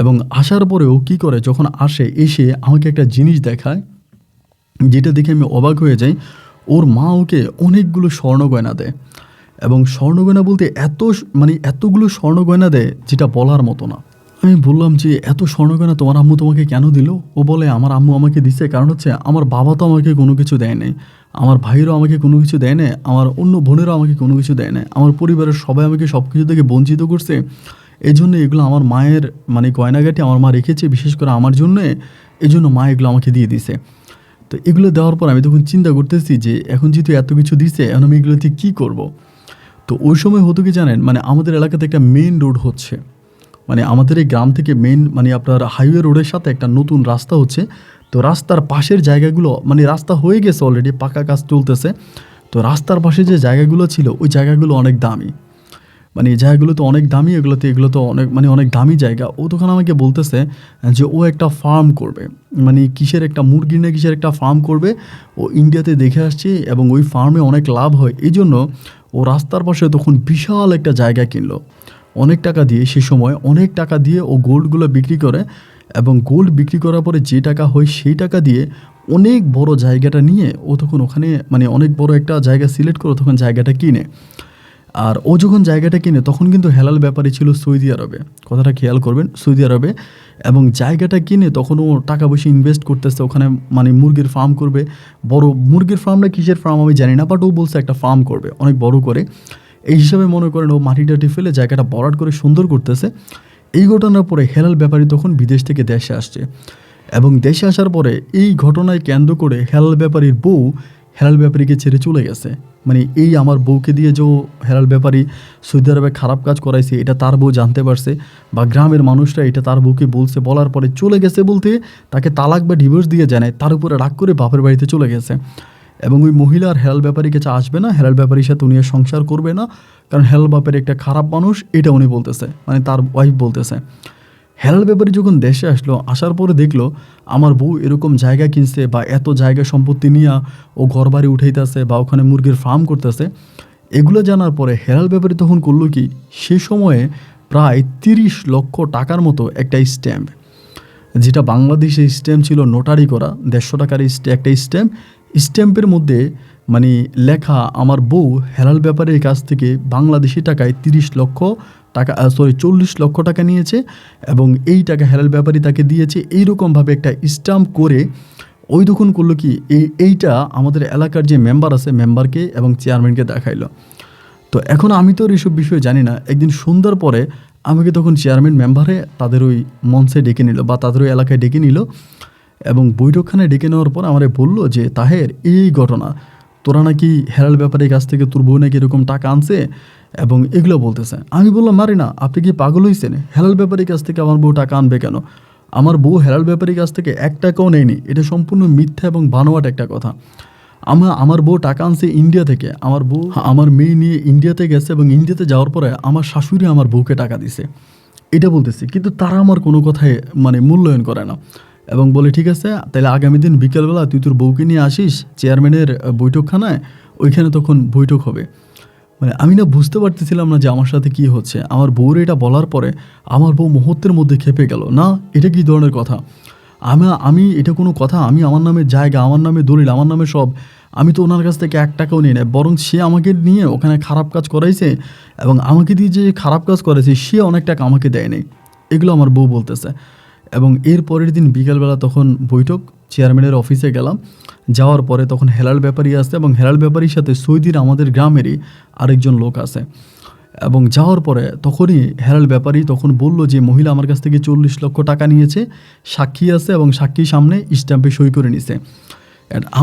এবং আসার পরেও কী করে, যখন আসে এসে আমাকে একটা জিনিস দেখায়, যেটা দেখে আমি অবাক হয়ে যাই। ওর মা ওকে অনেকগুলো স্বর্ণ গয়না দেয়, এবং স্বর্ণ গয়না বলতে এতগুলো স্বর্ণ গয়না দেয় যেটা বলার মতো না। আমি বললাম যে এত স্বর্ণ গয়না তোমার আম্মু তোমাকে কেন দিল? ও বলে আমার আম্মু আমাকে দিছে কারণ হচ্ছে আমার বাবা তো আমাকে কোনো কিছু দেয় নাই, আমার ভাইয়েরও আমাকে কোনো কিছু দেয় না, আমার অন্য বোনেরও আমাকে কোনো কিছু দেয় না, আমার পরিবারের সবাই আমাকে সব কিছু থেকে বঞ্চিত করছে। এই জন্য এগুলো আমার মায়ের গয়নাগাটি আমার মা রেখেছে বিশেষ করে আমার জন্যে, এই জন্য মা এগুলো আমাকে দিয়ে দিছে। তো এগুলো দেওয়ার পর আমি তখন চিন্তা করতেছি যে এখন যেহেতু এত কিছু দিছে, এখন আমি এগুলোতে কী করব। তো ওই সময় হতো কি জানেন, আমাদের এলাকাতে একটা মেইন রোড হচ্ছে, আমাদের এই গ্রাম থেকে মেইন আপনার হাইওয়ে রোডের সাথে একটা নতুন রাস্তা হচ্ছে। তো রাস্তার পাশের জায়গাগুলো রাস্তা হয়ে গেছে অলরেডি, পাকা কাজ চলতেছে। তো রাস্তার পাশে যে জায়গাগুলো ছিল ওই জায়গাগুলো অনেক দামি, এই জায়গাগুলো তো অনেক দামি, এগুলো তো অনেক অনেক দামি জায়গা। ও তখন আমাকে বলতেছে যে ও একটা ফার্ম করবে, কিসের একটা মুরগির না কিসের একটা ফার্ম করবে, ও ইন্ডিয়াতে দেখে আসছে এবং ওই ফার্মে অনেক লাভ হয়, এই জন্য ও রাস্তার পাশে তখন বিশাল একটা জায়গা কিনলো অনেক টাকা দিয়ে। সে সময় অনেক টাকা দিয়ে ও গোল্ডগুলো বিক্রি করে, এবং গোল্ড বিক্রি করার পরে যে টাকা হয় সেই টাকা দিয়ে অনেক বড় জায়গাটা নিয়ে ও তখন ওখানে অনেক বড় একটা জায়গা সিলেক্ট করে তখন জায়গাটা কিনে। আর ও যখন জায়গাটা কিনে তখন কিন্তু হেলাল ব্যাপারী ছিল সৌদি আরবে, কথাটা খেয়াল করবেন, সৌদি আরবে। এবং জায়গাটা কিনে তখন ও টাকা পয়সা ইনভেস্ট করতেছে ওখানে, মুরগির ফার্ম করবে, বড় মুরগির ফার্ম না কিসের ফার্ম আমি জানি না, বাট ও বলছে একটা ফার্ম করবে অনেক বড় করে। এই হিসাবে মনে করেন ও মাটি ফেলে জায়গাটা ভরাট করে সুন্দর করতেছে। এই ঘটনার পরে হেলাল ব্যাপারী তখন বিদেশ থেকে দেশে আসছে, এবং দেশে আসার পরে এই ঘটনায় কেন্দ্র করে হেলাল ব্যাপারীর বউ হেলাল ব্যাপারীকে ছেড়ে চলে গেছে। এই আমার বউকে দিয়ে যে হেলাল ব্যাপারী সৌদি আরবে খারাপ কাজ করাইছে এটা তার বউ জানতে পারছে, বা গ্রামের মানুষরা এটা তার বউকে বলছে, বলার পরে চলে গেছে বলতে তাকে তালাক বা ডিভোর্স দিয়ে জানায়, তার উপরে রাগ করে বাপের বাড়িতে চলে গেছে। এবং ওই মহিলার হেলাল ব্যাপারীর কাছে আসবে না, হেলাল ব্যাপারীর সাথে উনি সংসার করবে না, কারণ হেলাল ব্যাপারী একটা খারাপ মানুষ, এটা উনি বলতেছে, তার ওয়াইফ বলতেছে। হেলাল ব্যাপারী যখন দেশে আসলো, আসার পরে দেখলো আমার বউ এরকম জায়গা কিনছে বা এত জায়গা সম্পত্তি নিয়ে ও ঘর বাড়ি উঠাইতেছে বা ওখানে মুরগির ফার্ম করতেছে, এগুলো জানার পরে হেলাল ব্যাপারী তখন করলো কি, সে সময়ে প্রায় 30 লক্ষ টাকার মতো একটা স্ট্যাম্প, যেটা বাংলাদেশে স্ট্যাম্প ছিল নোটারি করা 150 টাকার একটা স্ট্যাম্পের মধ্যে লেখা আমার বউ হেলাল ব্যাপারীর কাছ থেকে বাংলাদেশি টাকায় 40 লক্ষ টাকা নিয়েছে, এবং এই টাকা হেলাল ব্যাপারী তাকে দিয়েছে, এইরকমভাবে একটা স্ট্যাম্প করে ওই তখন করলো কি, এইটা আমাদের এলাকার যে মেম্বার আছে মেম্বারকে এবং চেয়ারম্যানকে দেখাইলো। তো এখন আমি তো আর এইসব বিষয়ে জানি না। একদিন সন্ধ্যার পরে আমাকে তখন চেয়ারম্যান মেম্বারে তাদের ওই মঞ্চে ডেকে নিল বা তাদের ওই এলাকায় ডেকে নিল এবং বৈঠকখানে ডেকে নেওয়ার পর আমারে বলল যে তাহের এই ঘটনা, তোরা নাকি হেলাল ব্যাপারীর কাছ থেকে তোর বউ নাকি এরকম টাকা আনছে এবং এগুলো বলতেছে। আমি বললাম মারি না, আপনি কি পাগল হয়েছেন? হেলাল ব্যাপারীর কাছ থেকে আমার বউ টাকা আনবে কেন? আমার বউ হেলাল ব্যাপারীর কাছ থেকে 1 টাকাও নেয়নি। এটা সম্পূর্ণ মিথ্যা এবং বানোয়াট একটা কথা। আমার বউ টাকা আনছে ইন্ডিয়া থেকে। আমার বউ আমার মেয়ে নিয়ে ইন্ডিয়াতে গেছে এবং ইন্ডিয়াতে যাওয়ার পরে আমার শাশুড়ি আমার বউকে টাকা দিছে, এটা বলতেছি। কিন্তু তারা আমার কোনো কথায় মানে মূল্যায়ন করে না এবং বলে ঠিক আছে তাহলে আগামী দিন বিকেলবেলা তুই তোর বউকে নিয়ে আসিস চেয়ারম্যানের বৈঠকখানায়, ওইখানে তখন বৈঠক হবে। মানে আমি না বুঝতে পারতেছিলাম না যে আমার সাথে কি হচ্ছে। আমার বউর এটা বলার পরে আমার বউ মুহূর্তের মধ্যে খেপে গেল। না, এটা কি ধরনের কথা? আমি এটা কোনো কথা? আমি আমার নামে জায়গা, আমার নামে দলিল, আমার নামে সব, আমি তো ওনার কাছ থেকে 1 টাকাও নিই না, বরং সে আমাকে নিয়ে ওখানে খারাপ কাজ করাইছে এবং আমাকে দিয়ে যে খারাপ কাজ করেছে সে অনেক টাকা আমাকে দেয়নি। এগুলো আমার বউ বলতেছে। এবং এর পরের দিন বিকালবেলা তখন বৈঠক, চেয়ারম্যানের অফিসে গেলাম। যাওয়ার পরে তখন হেলাল ব্যাপারী আসছে এবং হেলাল ব্যাপারীর সাথে সৌদির আমাদের গ্রামেরই আরেকজন লোক আছে। এবং যাওয়ার পরে তখনই হেলাল ব্যাপারী তখন বলল যে মহিলা আমার কাছ থেকে 40 লক্ষ টাকা নিয়েছে, সাক্ষী আছে এবং সাক্ষীর সামনে স্ট্যাম্পে সই করে নিছে।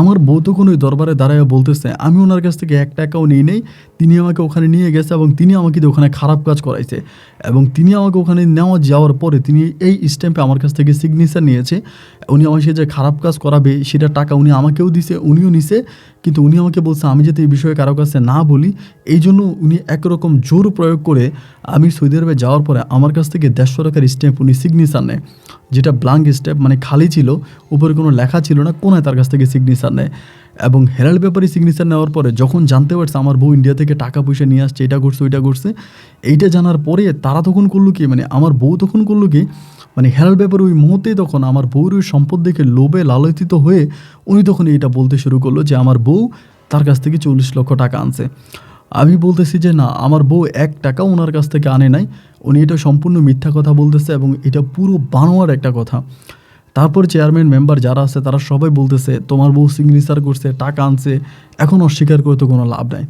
আমার বউ তখন ওই দরবারে দাঁড়ায় বলতেছে আমি ওনার কাছ থেকে 1 টাকাও নিই নেই, তিনি আমাকে ওখানে নিয়ে গেছে এবং তিনি আমাকে দিয়ে ওখানে খারাপ কাজ করাইছে এবং তিনি আমাকে ওখানে নেওয়া যাওয়ার পরে তিনি এই স্ট্যাম্পে আমার কাছ থেকে সিগনেচার নিয়েছে। উনি আমার সে যে খারাপ কাজ করাবে সেটা টাকা উনি আমাকেও দিছে, উনিও নিছে, কিন্তু উনি আমাকে বলছে আমি যাতে এই বিষয়ে কারো কাছে না বলি, এই জন্য উনি একরকম জোর প্রয়োগ করে আমি সৌদি আরবে যাওয়ার পরে আমার কাছ থেকে 150 টাকার স্ট্যাম্প উনি সিগনেচার নেয়, যেটা ব্লাঙ্ক স্ট্যাম্প, মানে খালি ছিল, উপরে কোনো লেখা ছিল না, কোনায় তার কাছ থেকে সিগনেচার নেয়। এবং হেলাল ব্যাপারী সিগনেচার নেওয়ার পরে যখন জানতে পারছে আমার বউ ইন্ডিয়া থেকে টাকা পয়সা নিয়ে আসছে, এটা করছে ওইটা করছে, এইটা জানার পরে তারা তখন করলো কি, মানে আমার বউ তখন করলো কি, মানে হেলাল ব্যাপারী ওই মুহূর্তেই তখন আমার বউর ওই সম্পদ দেখে লোভে লালিত হয়ে উনি তখন এইটা বলতে শুরু করলো যে আমার বউ তার কাছ থেকে 40 লক্ষ টাকা আনছে। আমি বলতেছি যে না, আমার বউ 1 টাকাও ওনার কাছ থেকে আনে নাই, উনি এটা সম্পূর্ণ মিথ্যা কথা বলতেছে এবং এটা পুরো বানোয়ার একটা কথা। তারপর চেয়ারম্যান মেম্বার যারা আছে তারা সবাই বলতেছে তোমার বউ সিগনেচার করছে, টাকা আনছে, এখন অস্বীকার করে তো কোনো লাভ নাই।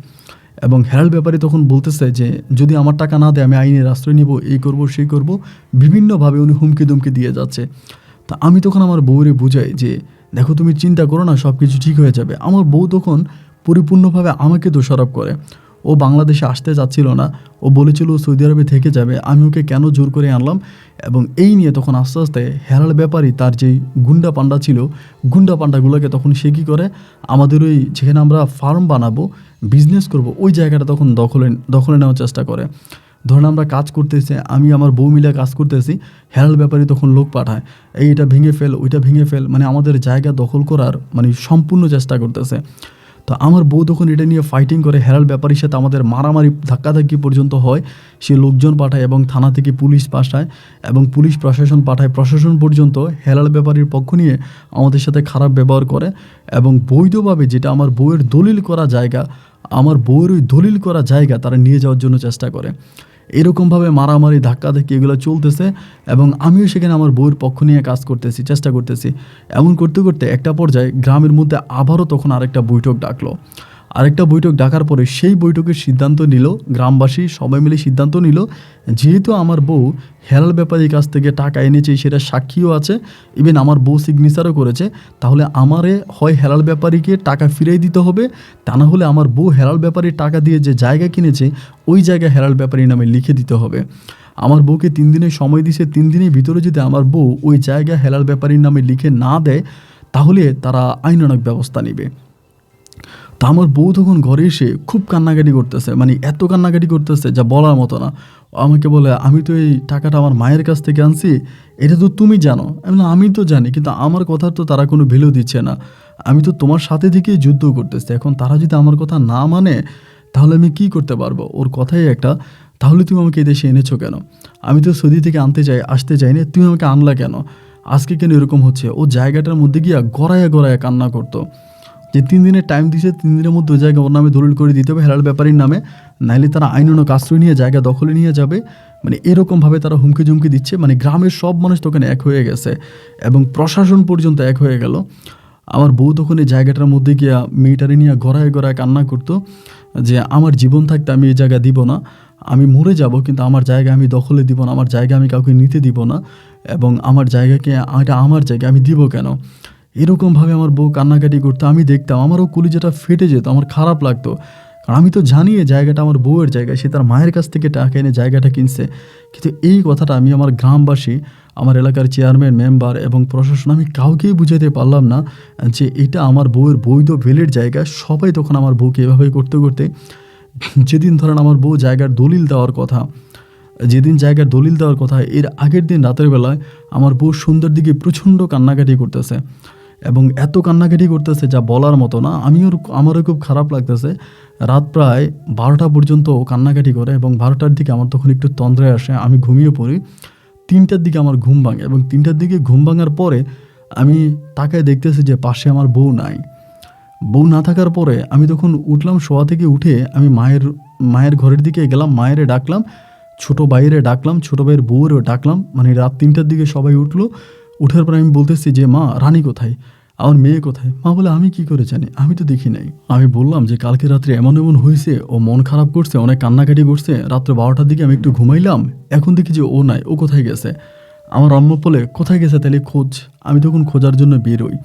এবং হেলাল ব্যাপারী তখন বলতেছে যে যদি আমার টাকা না দেয় আমি আইনের আশ্রয় নিব, এই করব সেই করব, বিভিন্নভাবে উনি হুমকি দুমকি দিয়ে যাচ্ছে। তা আমি তখন আমার বউরে বুঝাই যে দেখো তুমি চিন্তা করো না, সব কিছু ঠিক হয়ে যাবে। আমার বউ তখন পরিপূর্ণভাবে আমাকে দোষারোপ করে। ও বাংলাদেশে আসতে চাচ্ছিল না, ও বলেছিল ও সৌদি আরবে থেকে যাবে, আমি ওকে কেন জোর করে আনলাম। এবং এই নিয়ে তখন আস্তে আস্তে হেলাল ব্যাপারী তার যেই গুন্ডা পান্ডা ছিল, গুন্ডা পান্ডাগুলোকে তখন সে কী করে, আমাদের ওই যেখানে আমরা ফার্ম বানাবো, বিজনেস করব, ওই জায়গাটা তখন দখলে নেওয়ার চেষ্টা করে। ধরুন আমরা কাজ করতেছি, আমি আমার বউ মিলে কাজ করতেছি, হেলাল ব্যাপারী তখন লোক পাঠায়, এইটা ভেঙে ফেল, ওইটা ভেঙে ফেল, মানে আমাদের জায়গা দখল করার মানে সম্পূর্ণ চেষ্টা করতেছে। তো আমার বউ তখন এটা নিয়ে ফাইটিং করে, হেলাল ব্যাপারীর সাথে আমাদের মারামারি ধাক্কাধাক্কি পর্যন্ত হয়। সে লোকজন পাঠায় এবং থানা থেকে পুলিশ পাঠায় এবং পুলিশ প্রশাসন পাঠায়, প্রশাসন পর্যন্ত হেলাল ব্যাপারীর পক্ষ নিয়ে আমাদের সাথে খারাপ ব্যবহার করে। এবং বৈধভাবে যেটা আমার বউয়ের দলিল করা জায়গা, আমার বউয়ের ওই দলিল করা জায়গা তারা নিয়ে যাওয়ার জন্য চেষ্টা করে। এরকমভাবে মারামারি ধাক্কাধাক্কি এগুলো চলতেছে এবং আমিও সেখানে আমার বউয়ের পক্ষ নিয়ে কাজ করতেছি, চেষ্টা করতেছি। এমন করতে করতে একটা পর্যায়ে গ্রামের মধ্যে আবারও তখন আরেকটা বৈঠক ডাকলো। আরেকটা বৈঠক ডাকার পরে সেই বৈঠকের সিদ্ধান্ত নিল, গ্রামবাসী সবাই মিলে সিদ্ধান্ত নিল, যেহেতু আমার বউ হেলাল ব্যাপারীর কাছ থেকে টাকা এনেছে, সেটা সাক্ষীও আছে, ইভেন আমার বউ সিগনেচারও করেছে, তাহলে আমারে হয় হেলাল ব্যাপারীকে টাকা ফিরিয়ে দিতে হবে, তা না হলে আমার বউ হেলাল ব্যাপারীর টাকা দিয়ে যে জায়গা কিনেছে ওই জায়গা হেলাল ব্যাপারীর নামে লিখে দিতে হবে। আমার বউকে 3 দিনের সময় দিছে, 3 দিনের ভিতরে যদি আমার বউ ওই জায়গা হেলাল ব্যাপারীর নামে লিখে না দেয় তাহলে তারা আইনানুগ ব্যবস্থা নেবে। তা আমার বউ তখন ঘরে এসে খুব কান্নাকাটি করতেছে, মানে এত কান্নাকাটি করতেছে যা বলার মতো না। আমাকে বলে আমি তো এই টাকাটা আমার মায়ের কাছ থেকে আনছি, এটা তো তুমি জানো। আমি তো জানি, কিন্তু আমার কথার তো তারা কোনো ভ্যালু দিচ্ছে না। আমি তো তোমার সাথে থেকেই যুদ্ধ করতেছি, এখন তারা যদি আমার কথা না মানে তাহলে আমি কি করতে পারবো। ওর কথাই একটা, তাহলে তুমি আমাকে এই দেশে এনেছো কেন? আমি তো সৌদি থেকে আসতে চাইনি, তুমি আমাকে আনলা কেন? আজকে কেন এরকম হচ্ছে? ও জায়গাটার মধ্যে গিয়া গড়াইয়া গড়াইয়া কান্না করতো যে 3 দিনের টাইম দিছে, 3 দিনের মধ্যে ওই জায়গা ওর নামে দলিল করে দিতে হবে হেলাল ব্যাপারীর নামে, নাইলে তারা আইনানুগ আশ্রয় নিয়ে জায়গা দখলে নিয়ে যাবে। মানে এরকমভাবে তারা হুমকি ঝুমকি দিচ্ছে, মানে গ্রামের সব মানুষ তখন এক হয়ে গেছে এবং প্রশাসন পর্যন্ত এক হয়ে গেল। আমার বউ তখন এই জায়গাটার মধ্যে গিয়া মেয়েটারে নিয়ে গড়ায় গড়ায় কান্না করতো যে আমার জীবন থাকতে আমি এই জায়গা দিব না, আমি মরে যাব কিন্তু আমার জায়গা আমি দখলে দিব না, আমার জায়গা আমি কাউকে নিতে দিব না, এবং আমার জায়গাকে এটা আমার জায়গা আমি দিব কেন, এরকমভাবে আমার বউ কান্নাকাটি করতো। আমি দেখতাম, আমারও কলিজাটা ফেটে যেত, আমার খারাপ লাগতো। কারণ আমি তো জানি এই জায়গাটা আমার বউয়ের জায়গা, সে তার মায়ের কাছ থেকে টাকা এনে জায়গাটা কিনছে। কিন্তু এই কথাটা আমি আমার গ্রামবাসী, আমার এলাকার চেয়ারম্যান, মেম্বার এবং প্রশাসন, আমি কাউকেই বুঝাতে পারলাম না যে এটা আমার বউয়ের বৈধ বেলের জায়গা। সবাই তখন আমার বউকে এভাবে করতে করতে, যেদিন ধরেন আমার বউ জায়গার দলিল দেওয়ার কথা, এর আগের দিন রাতের বেলায় আমার বউ সন্ধ্যার দিকে প্রচণ্ড কান্নাকাটি করতেছে, এবং এত কান্নাকাটি করতেছে যা বলার মতো না। আমারও খুব খারাপ লাগতেছে। রাত প্রায় 12টা পর্যন্ত ও কান্নাকাটি করে, এবং 12টার দিকে আমার তখন একটু তন্দ্রায় আসে, আমি ঘুমিয়ে পড়ি। 3টার দিকে আমার ঘুম ভাঙে, এবং 3টার দিকে ঘুম ভাঙার পরে আমি তাকায় দেখতেছি যে পাশে আমার বউ নাই। বউ না থাকার পরে আমি তখন উঠলাম, শোয়া থেকে উঠে আমি মায়ের ঘরের দিকে গেলাম, মায়েরে ডাকলাম, ছোটো ভাইয়েরে ডাকলাম, ছোটো ভাইয়ের বউয়েরও ডাকলাম। মানে রাত 3টার দিকে সবাই উঠলো। উঠার পরে আমি বলতেছি যে মা, রানী কোথায়, আমার মেয়ে কোথায়? মা বলে আমি কি করে জানি, আমি তো দেখি নাই। আমি বললাম যে কালকে রাত্রে এমন এমন হয়েছে, ও মন খারাপ করছে, অনেক কান্নাকাটি করছে, রাত্রে 12টার দিকে আমি একটু ঘুমাইলাম, এখন দেখি যে ও নাই, ও কোথায় গেছে? আমার আম্মু বলে কোথায় গেছে তাহলে খোঁজ। আমি তখন খোঁজার জন্য বেরোই,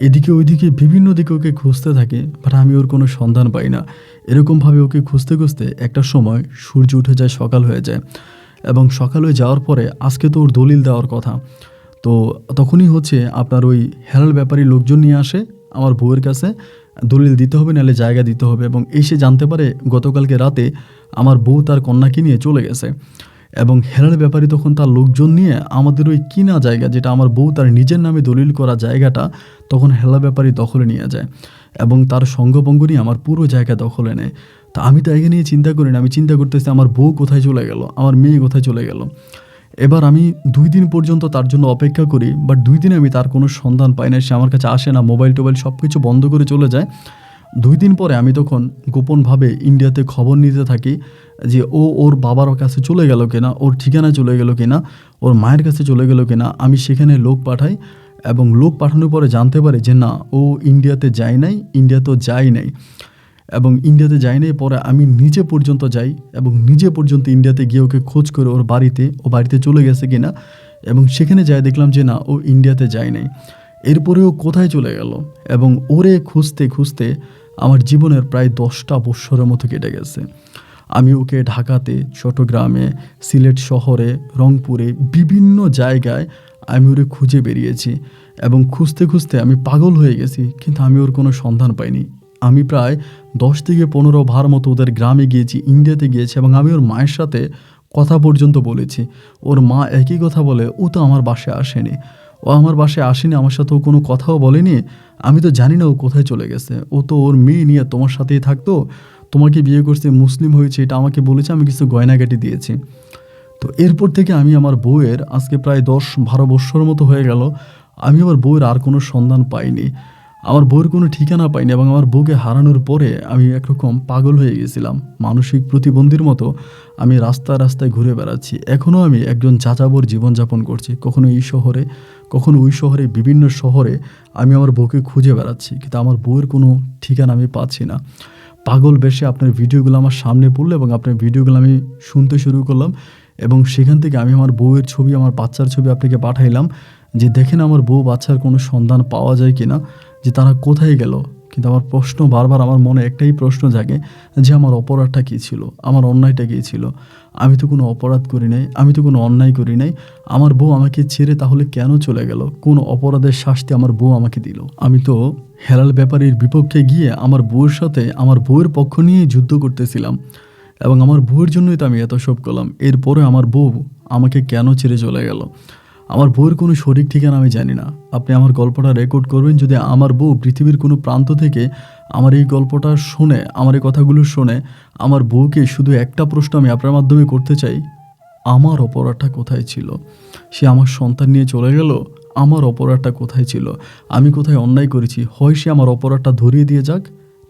এদিকে ওইদিকে বিভিন্ন দিকে ওকে খুঁজতে থাকি, বাট আমি ওর কোনো সন্ধান পাই না। এরকমভাবে ওকে খুঁজতে খুঁজতে একটা সময় সূর্য উঠে যায়, সকাল হয়ে যায়, এবং সকাল হয়ে যাওয়ার পরে আজকে তো ওর দলিল দেওয়ার কথা। তো তখনই হচ্ছে আপনার ওই হেলাল ব্যাপারী লোকজন নিয়ে আসে আমার বউয়ের কাছে, দলিল দিতে হবে নাহলে জায়গা দিতে হবে, এবং এসে জানতে পারে গতকালকে রাতে আমার বউ তার কন্যাকে নিয়ে চলে গেছে। এবং হেলাল ব্যাপারী তখন তার লোকজন নিয়ে আমাদের ওই কিনা জায়গা, যেটা আমার বউ তার নিজের নামে দলিল করা জায়গাটা, তখন হেলাল ব্যাপারী দখলে নিয়ে যায়, এবং তার সঙ্গপঙ্গ নিয়ে আমার পুরো জায়গা দখলে নেয়। তা আমি তো এখানে নিয়ে চিন্তা করি না, আমি চিন্তা করতেছি আমার বউ কোথায় চলে গেল, আমার মেয়ে কোথায় চলে গেল। এবার আমি 2 দিন পর্যন্ত তার জন্য অপেক্ষা করি, বাট 2 দিনে আমি তার কোনো সন্ধান পাই না, সে আমার কাছে আসে না, মোবাইল টোবাইল সব কিছু বন্ধ করে চলে যায়। 2 দিন পরে আমি তখন গোপনভাবে ইন্ডিয়াতে খবর নিতে থাকি যে ওর বাবার কাছে চলে গেল কিনা, ওর ঠিকানায় চলে গেল কিনা, ওর মায়ের কাছে চলে গেল কিনা। আমি সেখানে লোক পাঠাই, এবং লোক পাঠানোর পরে জানতে পারি যে না, ও ইন্ডিয়াতে যায় নাই, ইন্ডিয়াতেও যায় নাই, এবং ইন্ডিয়াতে যাই নাই। পরে আমি নিজে পর্যন্ত যাই, এবং নিজে পর্যন্ত ইন্ডিয়াতে গিয়ে ওকে খোঁজ করে ও বাড়িতে চলে গেছে কিনা, এবং সেখানে যাই দেখলাম যে না, ও ইন্ডিয়াতে যায় নাই। এরপরে ও কোথায় চলে গেল, এবং ওরে খুঁজতে খুঁজতে আমার জীবনের প্রায় 10টা বৎসরের মতো কেটে গেছে। আমি ওকে ঢাকাতে, চট্টগ্রামে, সিলেট শহরে, রংপুরে, বিভিন্ন জায়গায় আমি ওরে খুঁজে বেরিয়েছি, এবং খুঁজতে খুঁজতে আমি পাগল হয়ে গেছি, কিন্তু আমি ওর কোনো সন্ধান পাইনি। আমি প্রায় 10 থেকে 15 বার মতো ওদের গ্রামে গিয়েছি, ইন্ডিয়াতে গিয়েছি, এবং আমি ওর মায়ের সাথে কথা পর্যন্ত বলেছি। ওর মা একই কথা বলে, ও তো আমার বাসায় আসেনি, আমার সাথে ও কোনো কথাও বলেনি। আমি তো জানি না ও কোথায় চলে গেছে, ও তো ওর মেয়ে নিয়ে তোমার সাথেই থাকতো, তোমাকে বিয়ে করছে, মুসলিম হয়েছে, এটা আমাকে বলেছে, আমি কিছু গয়নাগাটি দিয়েছি। তো এরপর থেকে আমি আমার বউয়ের আজকে প্রায় 10-12 বৎসর মতো হয়ে গেল, আমি আমার বউয়ের আর কোনো সন্ধান পাইনি, আমার বউয়ের কোনো ঠিকানা পাইনি, এবং আমার বউকে হারানোর পরে আমি একরকম পাগল হয়ে গেছিলাম, মানসিক প্রতিবন্ধীর মতো আমি রাস্তায় রাস্তায় ঘুরে বেড়াচ্ছি। এখনও আমি একজন যাযাবর জীবনযাপন করছি, কখনো এই শহরে, কখনো ওই শহরে, বিভিন্ন শহরে আমি আমার বউকে খুঁজে বেড়াচ্ছি, কিন্তু আমার বউয়ের কোনো ঠিকানা আমি পাচ্ছি না। পাগল বেশে আপনার ভিডিওগুলো আমার সামনে পড়লো, এবং আপনার ভিডিওগুলো আমি শুনতে শুরু করলাম, এবং সেখান থেকে আমি আমার বউয়ের ছবি, আমার বাচ্চার ছবি আপনাকে পাঠাইলাম যে দেখেন আমার বউ বাচ্চার কোনো সন্ধান পাওয়া যায় কিনা, যে তারা কোথায় গেল। কিন্তু আমার প্রশ্ন বারবার, আমার মনে একটাই প্রশ্ন জাগে যে আমার অপরাধটা কী ছিল, আমার অন্যায়টা কী ছিল। আমি তো কোনো অপরাধ করি নাই, আমি তো কোনো অন্যায় করি নাই। আমার বউ আমাকে ছেড়ে তাহলে কেন চলে গেল, কোন অপরাধের শাস্তি আমার বউ আমাকে দিল? আমি তো হেলাল ব্যাপারীর বিপক্ষে গিয়ে আমার বউয়ের সাথে আমার বউয়ের পক্ষ নিয়েই যুদ্ধ করতেছিলাম, এবং আমার বউয়ের জন্যই তো আমি এত সব করলাম। এরপরে আমার বউ আমাকে কেন ছেড়ে চলে গেল? আমার বউয়ের কোনো সঠিক ঠিকানা আমি জানি না। আপনি আমার গল্পটা রেকর্ড করবেন, যদি আমার বউ পৃথিবীর কোনো প্রান্ত থেকে আমার এই গল্পটা শুনে, আমার এই কথাগুলো শুনে, আমার বউকে শুধু একটা প্রশ্ন আমি আপনার মাধ্যমে করতে চাই, আমার অপরাধটা কোথায় ছিল? সে আমার সন্তান নিয়ে চলে গেল, আমার অপরাধটা কোথায় ছিল? আমি কোথায় অন্যায় করেছি? হয় সে আমার অপরাধটা ধরিয়ে দিয়ে যাক,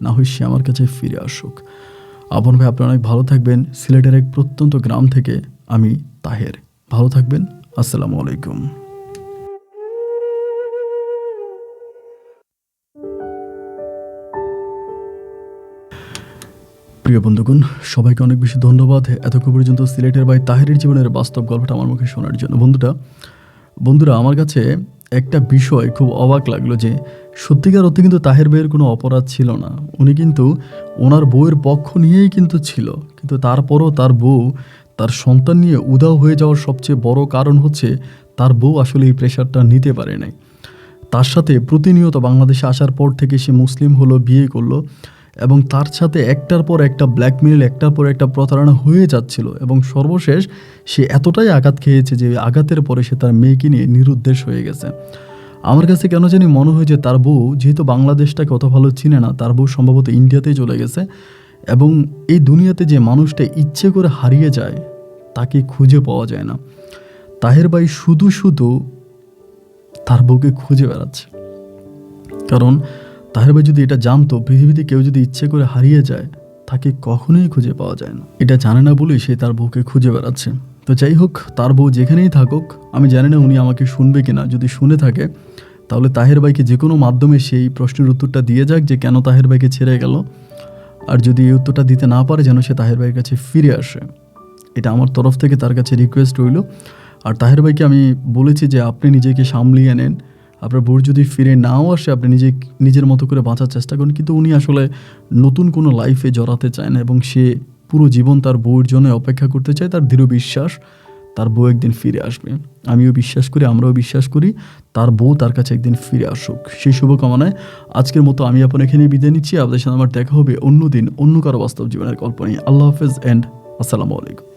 না হয় সে আমার কাছে ফিরে আসুক। আপন ভাই, আপনি অনেক ভালো থাকবেন। সিলেটের এক প্রত্যন্ত গ্রাম থেকে আমি তাহের। ভালো থাকবেন। আসসালামু আলাইকুম। প্রিয় বন্ধুগণ, সবাইকে অনেক বেশি ধন্যবাদ এতক্ষণ পর্যন্ত সিলেটের ভাই তাহেরের জীবনের বাস্তব গল্পটা আমার মুখে শোনার জন্য। বন্ধুরা আমার কাছে একটা বিষয় খুব অবাক লাগলো যে সত্যিকার অর্থে কিন্তু তাহের ভাইয়ের কোনো অপরাধ ছিল না। উনি কিন্তু ওনার বউয়ের পক্ষ নিয়েই কিন্তু ছিল, কিন্তু তারপরও তার বউ তার সন্তান নিয়ে উধাও হয়ে যাওয়ার সবচেয়ে বড় কারণ হচ্ছে তার বউ আসলে এই প্রেশারটা নিতে পারে নাই। তার সাথে প্রতিনিয়ত বাংলাদেশে আসার পর থেকে সে মুসলিম হলো, বিয়ে করলো এবং তার সাথে একটার পর একটা ব্ল্যাকমেল, একটার পর একটা প্রতারণা হয়ে যাচ্ছিল এবং সর্বশেষ সে এতটাই আঘাত খেয়েছে যে আঘাতের পরে সে তার মেয়েকে নিয়ে নিরুদ্দেশ হয়ে গেছে। আমার কাছে কেন জানি মনে হয় যে তার বউ যেহেতু বাংলাদেশটাকে অত ভালো চিনে না, তার বউ সম্ভবত ইন্ডিয়াতেই চলে গেছে এবং এই দুনিয়াতে যে মানুষটা ইচ্ছে করে হারিয়ে যায় তাকে খুঁজে পাওয়া যায় না। তাহের ভাই শুধু তার বউকে খুঁজে বেড়াচ্ছে, কারণ তাহের ভাই যদি এটা জানতো পৃথিবীতে কেউ যদি ইচ্ছে করে হারিয়ে যায় তাকে কখনোই খুঁজে পাওয়া যায় না, এটা জানে না বলেই সে তার বউকে খুঁজে বেড়াচ্ছে। তো যাই হোক, তার বউ যেখানেই থাকুক, আমি জানি না উনি আমাকে শুনবে কিনা। যদি শুনে থাকে তাহলে তাহের ভাইকে যে কোনো মাধ্যমে সেই প্রশ্নের উত্তরটা দিয়ে যাক যে কেন তাহের ভাইকে ছেড়ে গেল, আর যদি এই উত্তরটা দিতে না পারে যেন সে তাহের ভাইয়ের কাছে ফিরে আসে। এটা আমার তরফ থেকে তার কাছে রিকোয়েস্ট রইল। আর তাহের ভাইকে আমি বলেছি যে আপনি নিজেকে সামলিয়ে নেন, আপনার বউ যদি ফিরে নাও আসে আপনি নিজের মতো করে বাঁচার চেষ্টা করুন। কিন্তু উনি আসলে নতুন কোনো লাইফে জড়াতে চায় না এবং সে পুরো জীবন তার বউয়ের জন্য অপেক্ষা করতে চায়। তার দৃঢ় বিশ্বাস তার বউ একদিন ফিরে আসবে। আমিও বিশ্বাস করি, আমরাও বিশ্বাস করি তার বউ তার কাছে একদিন ফিরে আসুক। সেই শুভকামনায় আজকের মতো আমি আপনার এখানে বিদায় নিচ্ছি। আপনাদের সাথে আমার দেখা হবে অন্য দিন অন্য কারো বাস্তব জীবনের গল্প নিয়ে। আল্লাহ হাফেজ অ্যান্ড আসসালামু আলাইকুম।